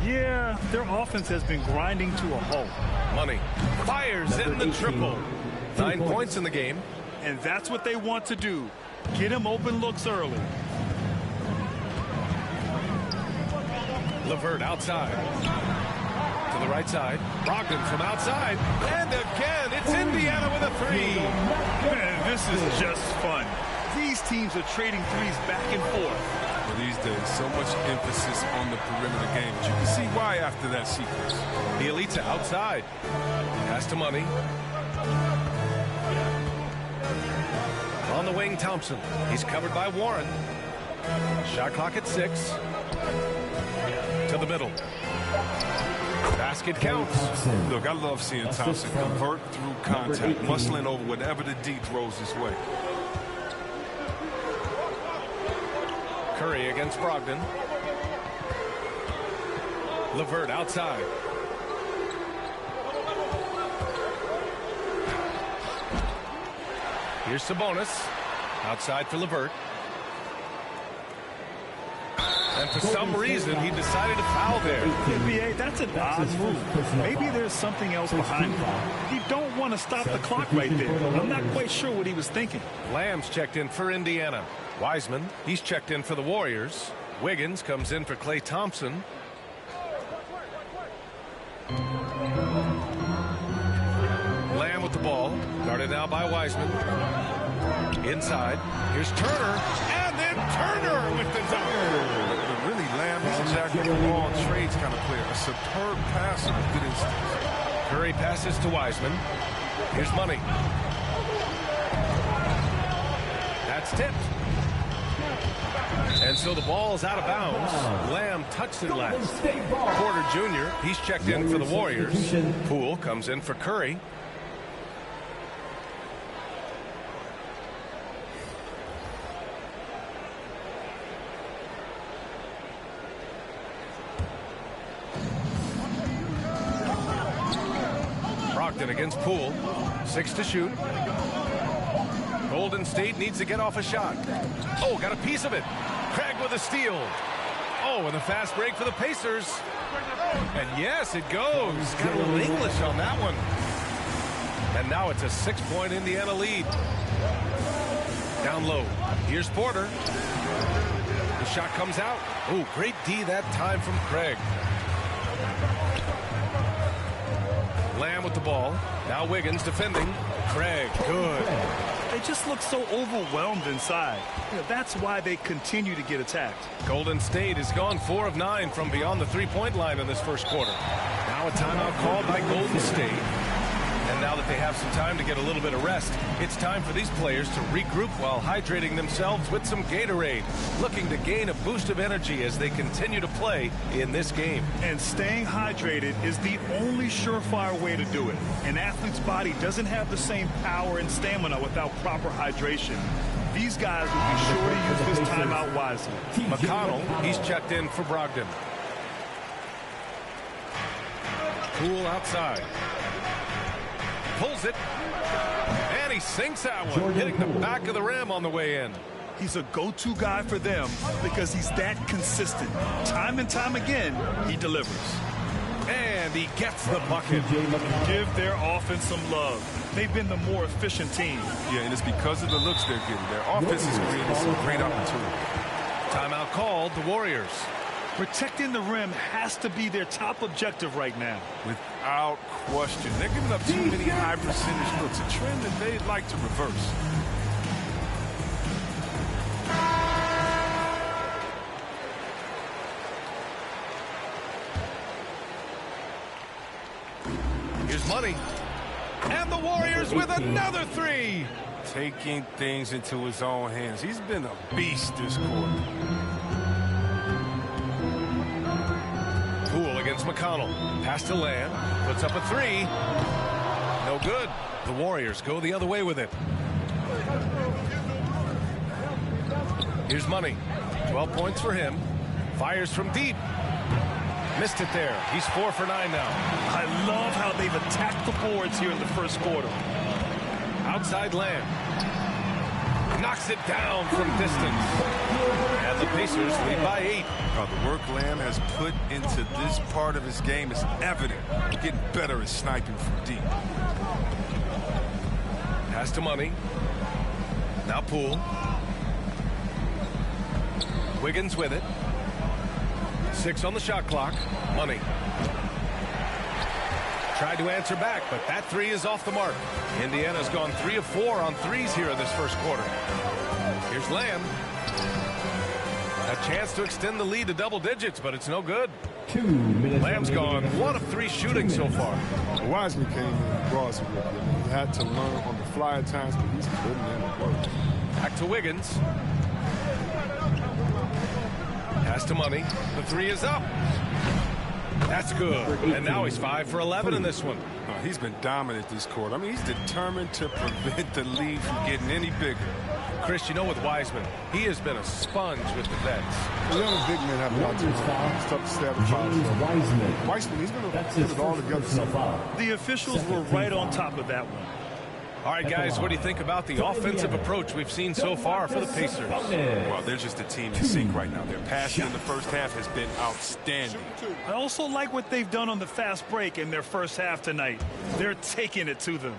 Yeah, their offense has been grinding to a halt. Money fires in the triple. 9 points in the game. And that's what they want to do. Get him open looks early. LeVert outside. To the right side. Brogdon from outside. And again, it's Indiana with a 3. Man, this is just fun. These teams are trading threes back and forth. Well, these days, so much emphasis on the perimeter game. But you can see why after that sequence. Bielitsa outside. Pass to Money. On the wing, Thompson. He's covered by Warren. Shot clock at 6. To the middle. Basket counts. Look, I love seeing Thompson convert through contact, muscling over whatever the D throws his way. Curry against Brogdon. LeVert outside. Here's Sabonis. Outside for LeVert. And for some reason, he decided to foul there. NBA, that's an odd move. Maybe there's something else behind it. You don't want to stop the clock right there. I'm not quite sure what he was thinking. Lamb's checked in for Indiana. Wiseman, he's checked in for the Warriors. Wiggins comes in for Klay Thompson. Lamb with the ball. Guarded now by Wiseman. Inside. Here's Turner. And then Turner with the dunk. Really, Lamb is a jack of all trades kind of player. A superb passer with good instincts. Curry passes to Wiseman. Here's Money. That's tipped. And so the ball's out of bounds. Lamb touched it last. Porter Jr., he's checked in for the Warriors. Poole comes in for Curry. Brogdon against Poole. 6 to shoot. Golden State needs to get off a shot. Oh, got a piece of it. Craig with a steal. Oh, and a fast break for the Pacers. And yes, it goes. Got a little English on that one. And now it's a 6-point Indiana lead. Down low. Here's Porter. The shot comes out. Oh, great D that time from Craig. Lamb with the ball. Now Wiggins defending. Craig, good. They just look so overwhelmed inside. You know, that's why they continue to get attacked. Golden State has gone 4 of 9 from beyond the 3-point line in this first quarter. Now a timeout called by Golden State. And now that they have some time to get a little bit of rest, it's time for these players to regroup while hydrating themselves with some Gatorade, looking to gain a boost of energy as they continue to play in this game. And staying hydrated is the only surefire way to do it. An athlete's body doesn't have the same power and stamina without proper hydration. These guys will be sure to use this timeout wisely. McConnell, he's checked in for Brogdon. Poole outside. Pulls it. And he sinks that one, hitting the back of the rim on the way in. He's a go-to guy for them because he's that consistent. Time and time again, he delivers. And he gets the bucket. Give their offense some love. They've been the more efficient team. Yeah, and it's because of the looks they're getting. Their offense is creating some great opportunity. Timeout called, the Warriors. Protecting the rim has to be their top objective right now. Without question. They're giving up too many high percentage looks, a trend that they'd like to reverse. Here's Money. And the Warriors with another three. Taking things into his own hands. He's been a beast this quarter. Poole against McConnell. Pass to Lamb. Puts up a three. No good. The Warriors go the other way with it. Here's Money. 12 points for him. Fires from deep. Missed it there. He's 4 for 9 now. I love how they've attacked the boards here in the first quarter. Outside Lamb. Knocks it down from distance. And the Pacers lead by 8. The work Lamb has put into this part of his game is evident. Getting better at sniping from deep. Pass to Money. Now Poole. Wiggins with it. 6 on the shot clock. Money. Tried to answer back, but that three is off the mark. Indiana's gone 3 of 4 on threes here in this first quarter. Here's Lamb. A chance to extend the lead to double digits, but it's no good. 2 minutes. Lamb's gone 1 of 3 shooting so far. Wiseman came in and brought some work. He had to learn on the fly at times, but he's putting in the work. Back to Wiggins. Pass to Money. The three is up. That's good. And now he's 5 for 11 in this one. He's been dominant this quarter. I mean, he's determined to prevent the lead from getting any bigger. Chris, you know, with Wiseman, he has been a sponge with the vets. The young big men have a lot to do. It's tough to stay at the Wiseman, he's going to put it all together. The officials were right on top of that one. All right, guys, what do you think about the offensive approach we've seen so far for the Pacers? Well, they're just a team in sync right now. Their passing in the first half has been outstanding. I also like what they've done on the fast break in their first half tonight. They're taking it to them.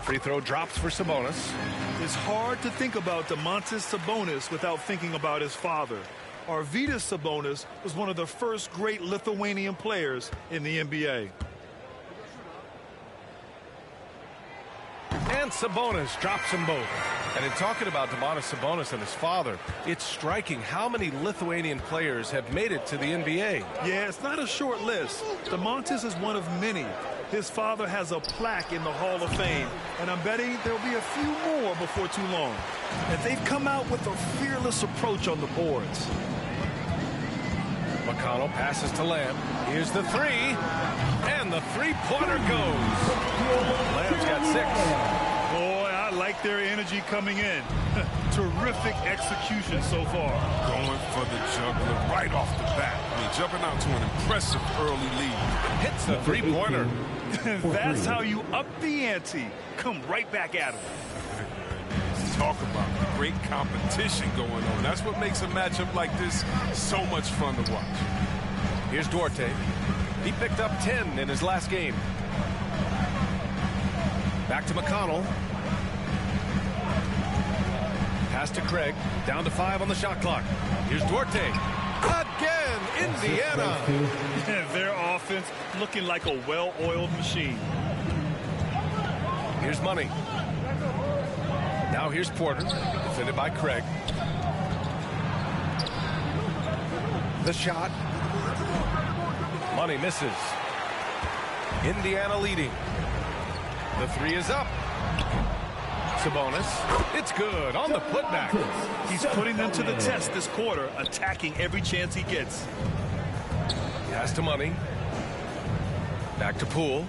Free throw drops for Sabonis. It's hard to think about Domantas Sabonis without thinking about his father. Arvydas Sabonis was one of the first great Lithuanian players in the NBA. And Sabonis drops them both. And in talking about Domantas Sabonis and his father, it's striking how many Lithuanian players have made it to the NBA. Yeah, it's not a short list. Domantas is one of many. His father has a plaque in the Hall of Fame, and I'm betting there'll be a few more before too long. And they've come out with a fearless approach on the boards. McConnell passes to Lamb. Here's the three. And the three-pointer goes. Lamb's got 6. Boy, I like their energy coming in. Terrific execution so far. Going for the juggler right off the bat. I mean, jumping out to an impressive early lead. Hits the three-pointer. That's how you up the ante. Come right back at him. Talk about great competition going on. That's what makes a matchup like this so much fun to watch. Here's Duarte. He picked up 10 in his last game. Back to McConnell. Pass to Craig. Down to 5 on the shot clock. Here's Duarte. Again, Indiana. Their offense looking like a well-oiled machine. Here's Money. Now here's Porter, defended by Craig. The shot. Money misses. Indiana leading. The three is up. Sabonis. It's good on the putback. He's putting them to the test this quarter, attacking every chance he gets. Pass to Money. Back to Poole.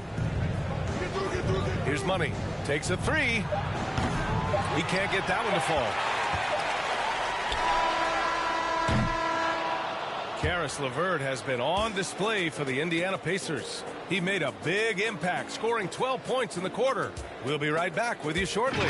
Here's Money. Takes a three. He can't get that one to fall. Caris LeVert has been on display for the Indiana Pacers. He made a big impact, scoring 12 points in the quarter. We'll be right back with you shortly.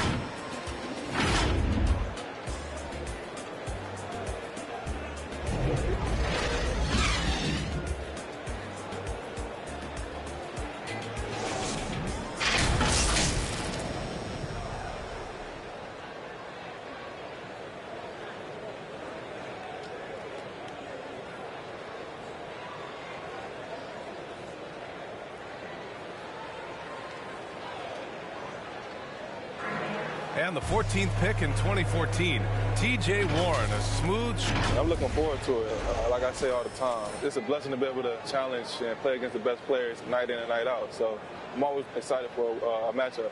And the 14th pick in 2014, T.J. Warren, a smooth. I'm looking forward to it. Like I say all the time, it's a blessing to be able to challenge and play against the best players night in and night out. So I'm always excited for a matchup.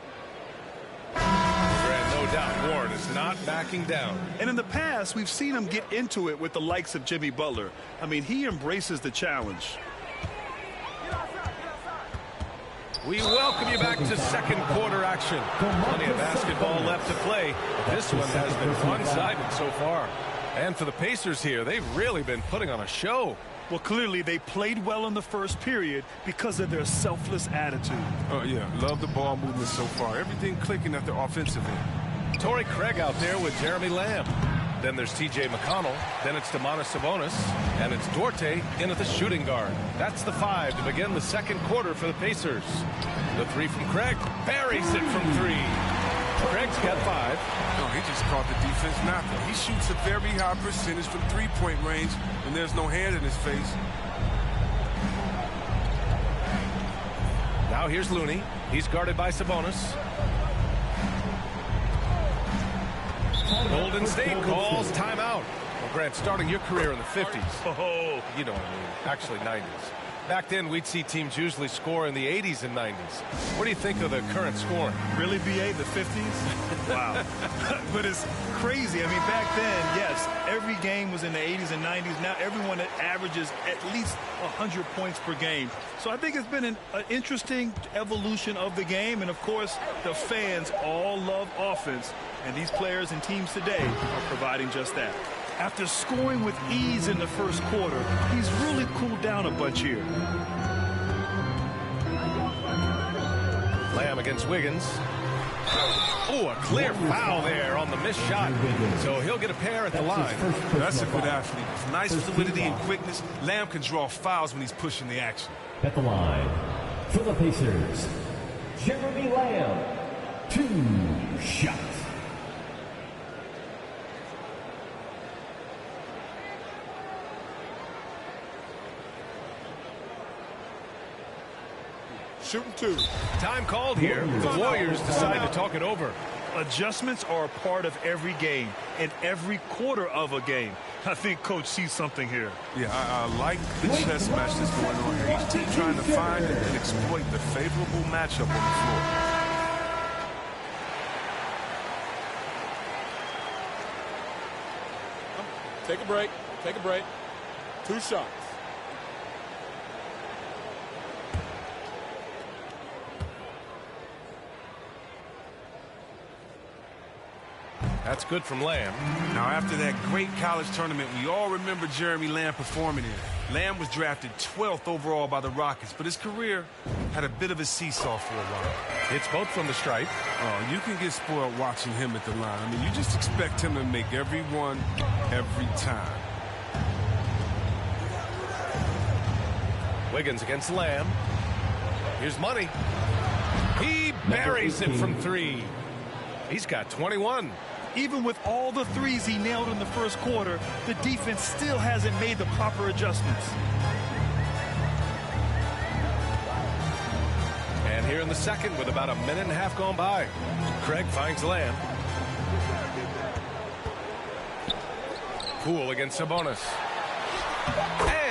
And no doubt Warren is not backing down. And in the past, we've seen him get into it with the likes of Jimmy Butler. I mean, he embraces the challenge. We welcome you back to second quarter action. Plenty of basketball left to play. This one has been one-sided so far. And for the Pacers here, they've really been putting on a show. Well, clearly they played well in the first period because of their selfless attitude. Oh, yeah. Love the ball movement so far. Everything clicking at the offensive end. Torrey Craig out there with Jeremy Lamb. Then there's T.J. McConnell. Then it's Domantas Sabonis. And it's Duarte in at the shooting guard. That's the 5 to begin the second quarter for the Pacers. The 3 from Craig. Buries it from 3. Craig's got 5. No, he just caught the defense napping. He shoots a very high percentage from three-point range when there's no hand in his face. Now here's Looney. He's guarded by Sabonis. Golden State calls timeout. Well, Grant, starting your career in the 50s. Oh, you know what I mean. Actually, 90s. Back then, we'd see teams usually score in the 80s and 90s. What do you think of the current scoring? Really, BA, the 50s? Wow. But it's crazy. I mean, back then, yes, every game was in the 80s and 90s. Now everyone averages at least 100 points per game. So I think it's been an interesting evolution of the game. And, of course, the fans all love offense. And these players and teams today are providing just that. After scoring with ease in the first quarter, he's really cooled down a bunch here. Lamb against Wiggins. Oh, a clear foul there on the missed shot. So he'll get a pair at the line. That's a good athlete. With nice fluidity and quickness, Lamb can draw fouls when he's pushing the action. At the line, for the Pacers, Jeremy Lamb. 2 shots. Shooting 2. Time called here. The Warriors decide to talk it over. Adjustments are a part of every game and every quarter of a game. I think Coach sees something here. Yeah, I like the chess match that's going on here. Each team trying to find and exploit the favorable matchup on the floor. Take a break. Take a break. 2 shots. That's good from Lamb. Now, after that great college tournament, we all remember Jeremy Lamb performing in. Lamb was drafted 12th overall by the Rockets, but his career had a bit of a seesaw for a while. It's both from the stripe. Oh, you can get spoiled watching him at the line. I mean, you just expect him to make every one, every time. Wiggins against Lamb. Here's Money. He buries it from 3. He's got 21. Even with all the threes he nailed in the first quarter, the defense still hasn't made the proper adjustments. And here in the second, with about a minute and a half gone by, Craig finds Lamb. Poole against Sabonis.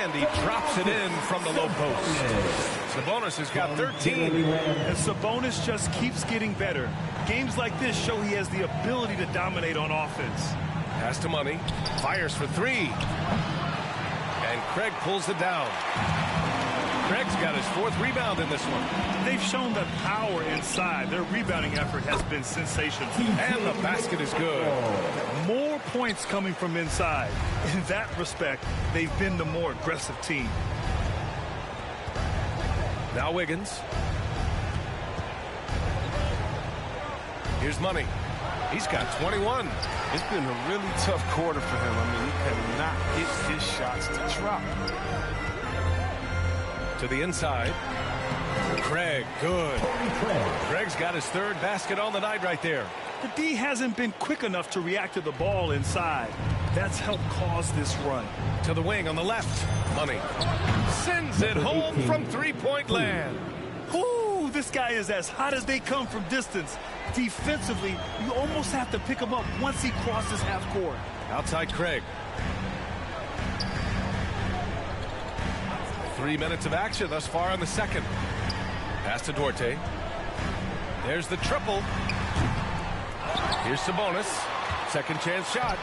And he drops it in from the low post. Sabonis has got 13. And Sabonis just keeps getting better. Games like this show he has the ability to dominate on offense. Pass to Money. Fires for three. And Craig pulls it down. Craig's got his 4th rebound in this one. They've shown the power inside. Their rebounding effort has been sensational. And the basket is good. More points coming from inside. In that respect, they've been the more aggressive team. Now Wiggins. Here's Money. He's got 21. It's been a really tough quarter for him. I mean, he cannot get his shots to drop. To the inside. Craig, good. Craig's got his 3rd basket on the night right there. The D hasn't been quick enough to react to the ball inside. That's helped cause this run. To the wing on the left. Money. Sends it home from three-point land. Ooh, this guy is as hot as they come from distance. Defensively, you almost have to pick him up once he crosses half court. Outside Craig. 3 minutes of action thus far in the second. Pass to Duarte. There's the triple. Here's Sabonis. Second chance shot.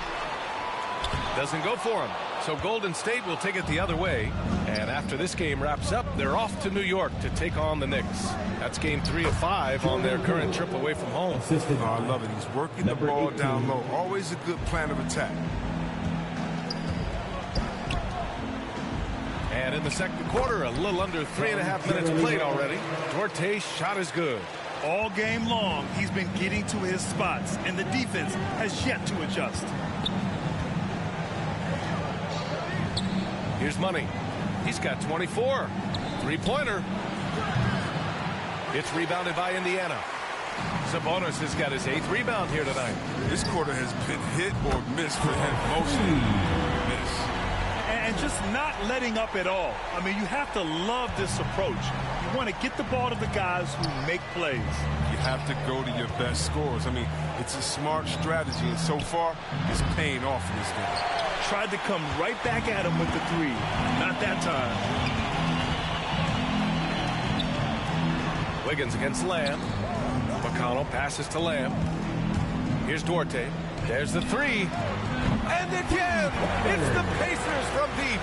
Doesn't go for him. So Golden State will take it the other way. And after this game wraps up, they're off to New York to take on the Knicks. That's game 3 of 5 on their current trip away from home. Oh, I love it. He's working the ball down low. Always a good plan of attack. And in the second quarter, a little under 3.5 minutes played already. Duarte's shot is good. All game long, he's been getting to his spots, and the defense has yet to adjust. Here's Money. He's got 24. Three-pointer. It's rebounded by Indiana. Sabonis has got his 8th rebound here tonight. This quarter has been hit or miss for him. Mostly miss. And just not letting up at all. I mean, you have to love this approach. You want to get the ball to the guys who make plays. You have to go to your best scorers. I mean, it's a smart strategy, and so far, it's paying off in this game. Tried to come right back at him with the 3. Not that time. Wiggins against Lamb. McConnell passes to Lamb. Here's Duarte. There's the 3. And again, it's the Pacers from deep.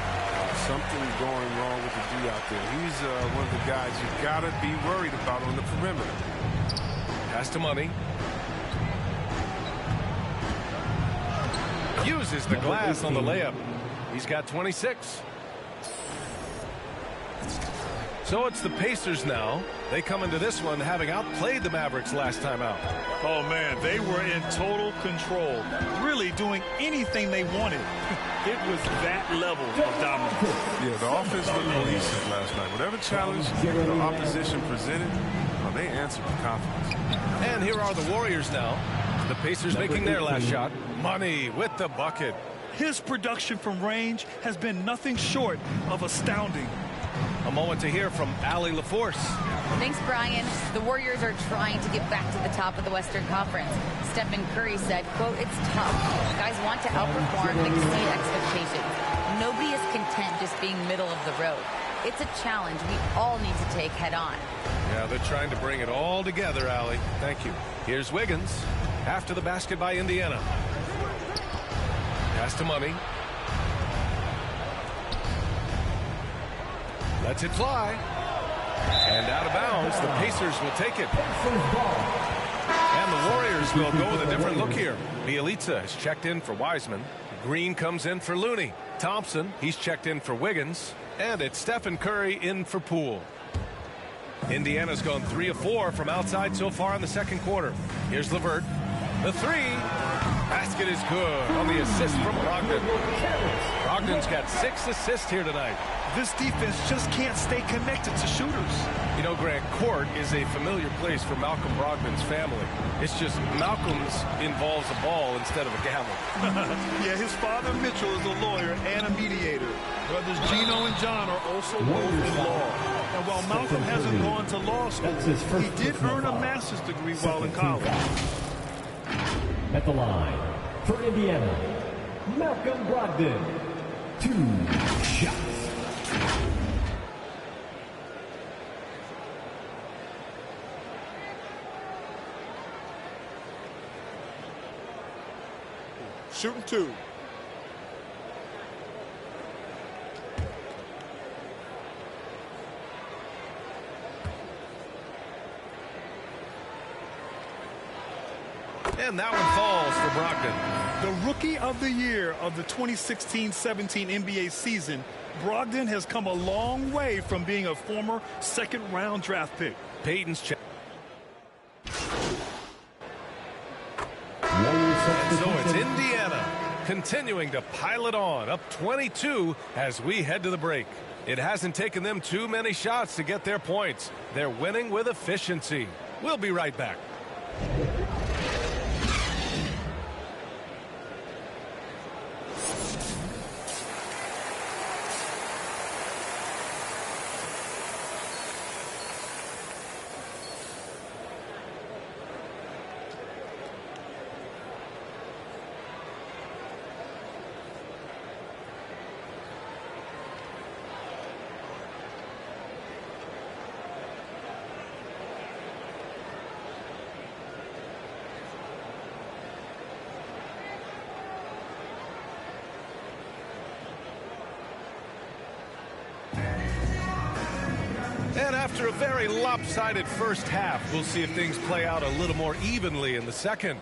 Something going wrong with the D out there. He's one of the guys you got to be worried about on the perimeter. Pass to Money. Uses the glass on the layup. He's got 26. So it's the Pacers now. They come into this one having outplayed the Mavericks last time out. Oh, man, they were in total control, really doing anything they wanted. It was that level of dominance. Yeah, the offense looked cohesive last night. Whatever challenge the opposition presented, they answered with confidence. And here are the Warriors now. The Pacers making their last shot. Money with the bucket. His production from range has been nothing short of astounding. A moment to hear from Allie LaForce. Thanks, Brian. The Warriors are trying to get back to the top of the Western Conference. Stephen Curry said, quote, "It's tough. Guys want to outperform and exceed expectations. Nobody is content just being middle of the road. It's a challenge we all need to take head on." Yeah, they're trying to bring it all together, Allie. Thank you. Here's Wiggins after the basket by Indiana. Pass to Money. Lets it fly. And out of bounds, the Pacers will take it. And the Warriors will go with a different look here. Bielitsa has checked in for Wiseman. Green comes in for Looney. Thompson, he's checked in for Wiggins. And it's Stephen Curry in for Poole. Indiana's gone 3 of 4 from outside so far in the second quarter. Here's LeVert. The 3. Basket is good on the assist from Brogdon. Brogdon's got 6 assists here tonight. This defense just can't stay connected to shooters. You know, Grant, court is a familiar place for Malcolm Brogdon's family. It's just Malcolm's involves a ball instead of a gavel. Yeah, his father, Mitchell, is a lawyer and a mediator. Brothers Gino and John are also both in law. And while Malcolm hasn't gone to law school, he did earn a master's degree while in college. At the line, for Indiana, Malcolm Brogdon. 2 shots. Shooting 2. And that one falls for Brogdon. The Rookie of the Year of the 2016-17 NBA season, Brogdon has come a long way from being a former second-round draft pick. Payton's check. And so it's Indiana continuing to pile it on, up 22 as we head to the break. It hasn't taken them too many shots to get their points. They're winning with efficiency. We'll be right back. And after a very lopsided first half, we'll see if things play out a little more evenly in the second.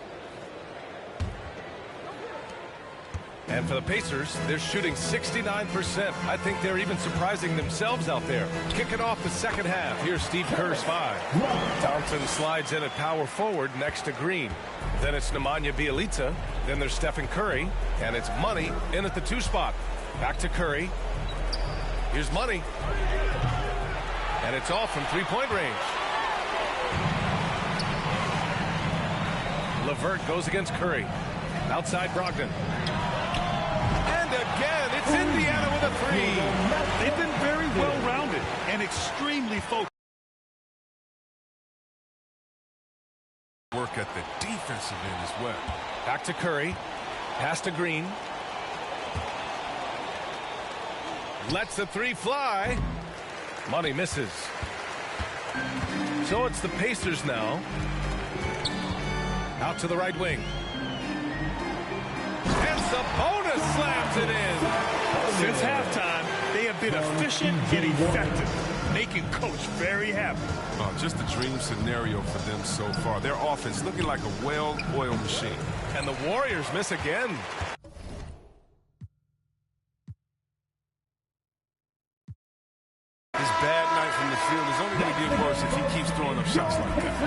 And for the Pacers, they're shooting 69%. I think they're even surprising themselves out there. Kicking off the second half, here's Steve Kerr's 5. Thompson slides in at power forward next to Green. Then it's Nemanja Bjelica. Then there's Stephen Curry. And it's Money in at the 2 spot. Back to Curry. Here's Money. And it's off from three-point range. LeVert goes against Curry. Outside Brogdon. And again, it's Indiana with a 3. They've been very well-rounded and extremely focused. Work at the defensive end as well. Back to Curry. Pass to Green. Lets the 3 fly. Money misses. So it's the Pacers now. Out to the right wing. And Sabonis slams it in. Since halftime, they have been efficient and effective, making Coach very happy. Just a dream scenario for them so far. Their offense looking like a well-oiled machine. And the Warriors miss again. His bad night from the field is only going to get worse if he keeps throwing up shots like that.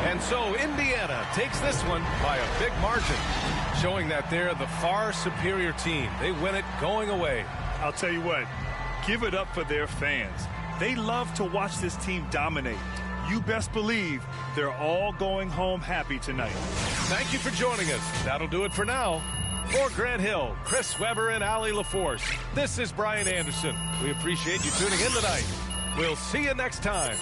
And so Indiana takes this one by a big margin, showing that they're the far superior team. They win it going away. I'll tell you what, give it up for their fans. They love to watch this team dominate. You best believe they're all going home happy tonight. Thank you for joining us. That'll do it for now. For Grant Hill, Chris Webber, and Allie LaForce, this is Brian Anderson. We appreciate you tuning in tonight. We'll see you next time.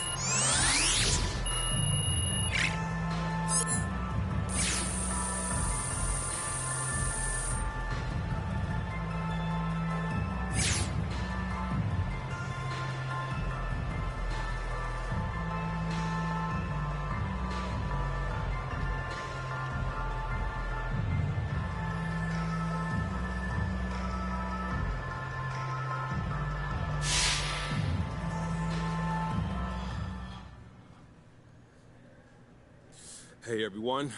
Hey, everyone.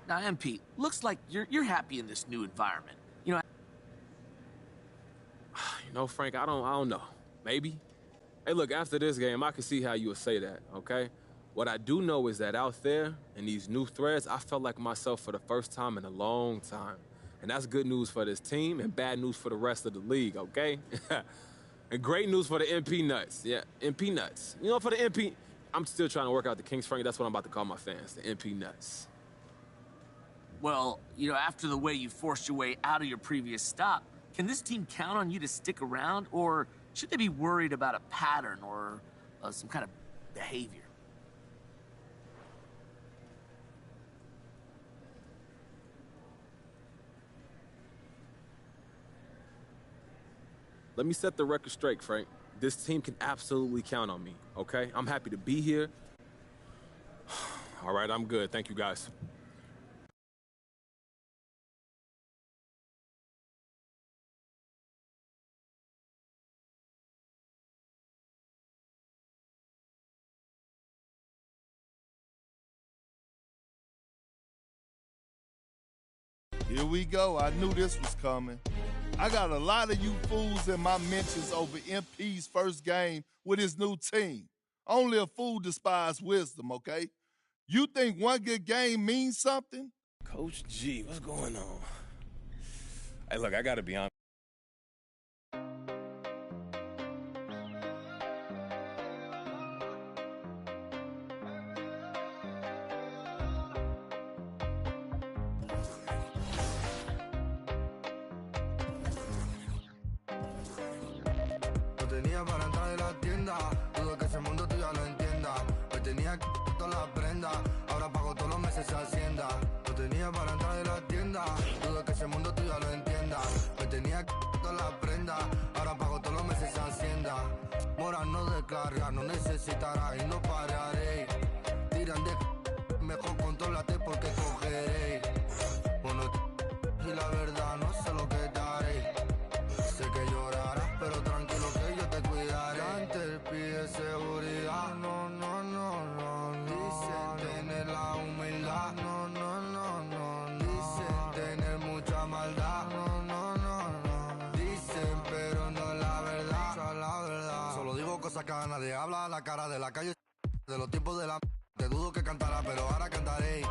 Now, MP, looks like you're happy in this new environment. You know, Frank, I don't know. Maybe. Hey, look, after this game, I can see how you would say that, okay? What I do know is that out there in these new threads, I felt like myself for the first time in a long time. And that's good news for this team and bad news for the rest of the league, okay? And great news for the MP Nuts. Yeah, MP Nuts. You know, for the MP, I'm still trying to work out the Kings, Frank. That's what I'm about to call my fans, the MP Nuts. Well, you know, after the way you forced your way out of your previous stop, can this team count on you to stick around, or should they be worried about a pattern or some kind of behavior? Let me set the record straight, Frank. this team can absolutely count on me, okay? I'm happy to be here. All right, I'm good. Thank you, guys. Here we go. I knew this was coming. I got a lot of you fools in my mentions over MP's first game with his new team. Only a fool despises wisdom, okay? You think one good game means something? Coach G, what's going on? Hey, look, I got to be honest. Para entrar en la tienda, dudo que ese mundo tú ya lo entiendas. Hoy tenía que todas las prendas, ahora pago todos los meses Hacienda. No tenía para entrar en la tienda, dudo que ese mundo tú ya lo entiendas. Hoy tenía que todas las prendas, ahora pago todos los meses Hacienda. Mora no descarga, no necesitará y no pararé. Tiran de mejor contrólate porque cogeré. Bueno, y la verdad no sé lo que daré. Sé que llorarás, pero tranquilo que yo te cuidaré. Antes pide seguridad, no, no, no, no, no. Dicen tener la humildad, no, no, no, no. Dicen tener mucha maldad, no, no, no, no. Dicen, pero no es la verdad, esa es la verdad. Solo digo cosas que a nadie habla, la cara de la calle, de los tiempos de la... Te dudo que cantará, pero ahora cantaré.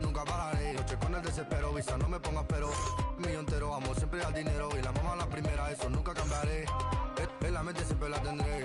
Nunca pararé, noche con el desespero, visa no me pongas pero. Mío entero, amo siempre al dinero y la mamá la primera, eso nunca cambiaré. En la mente siempre la tendré.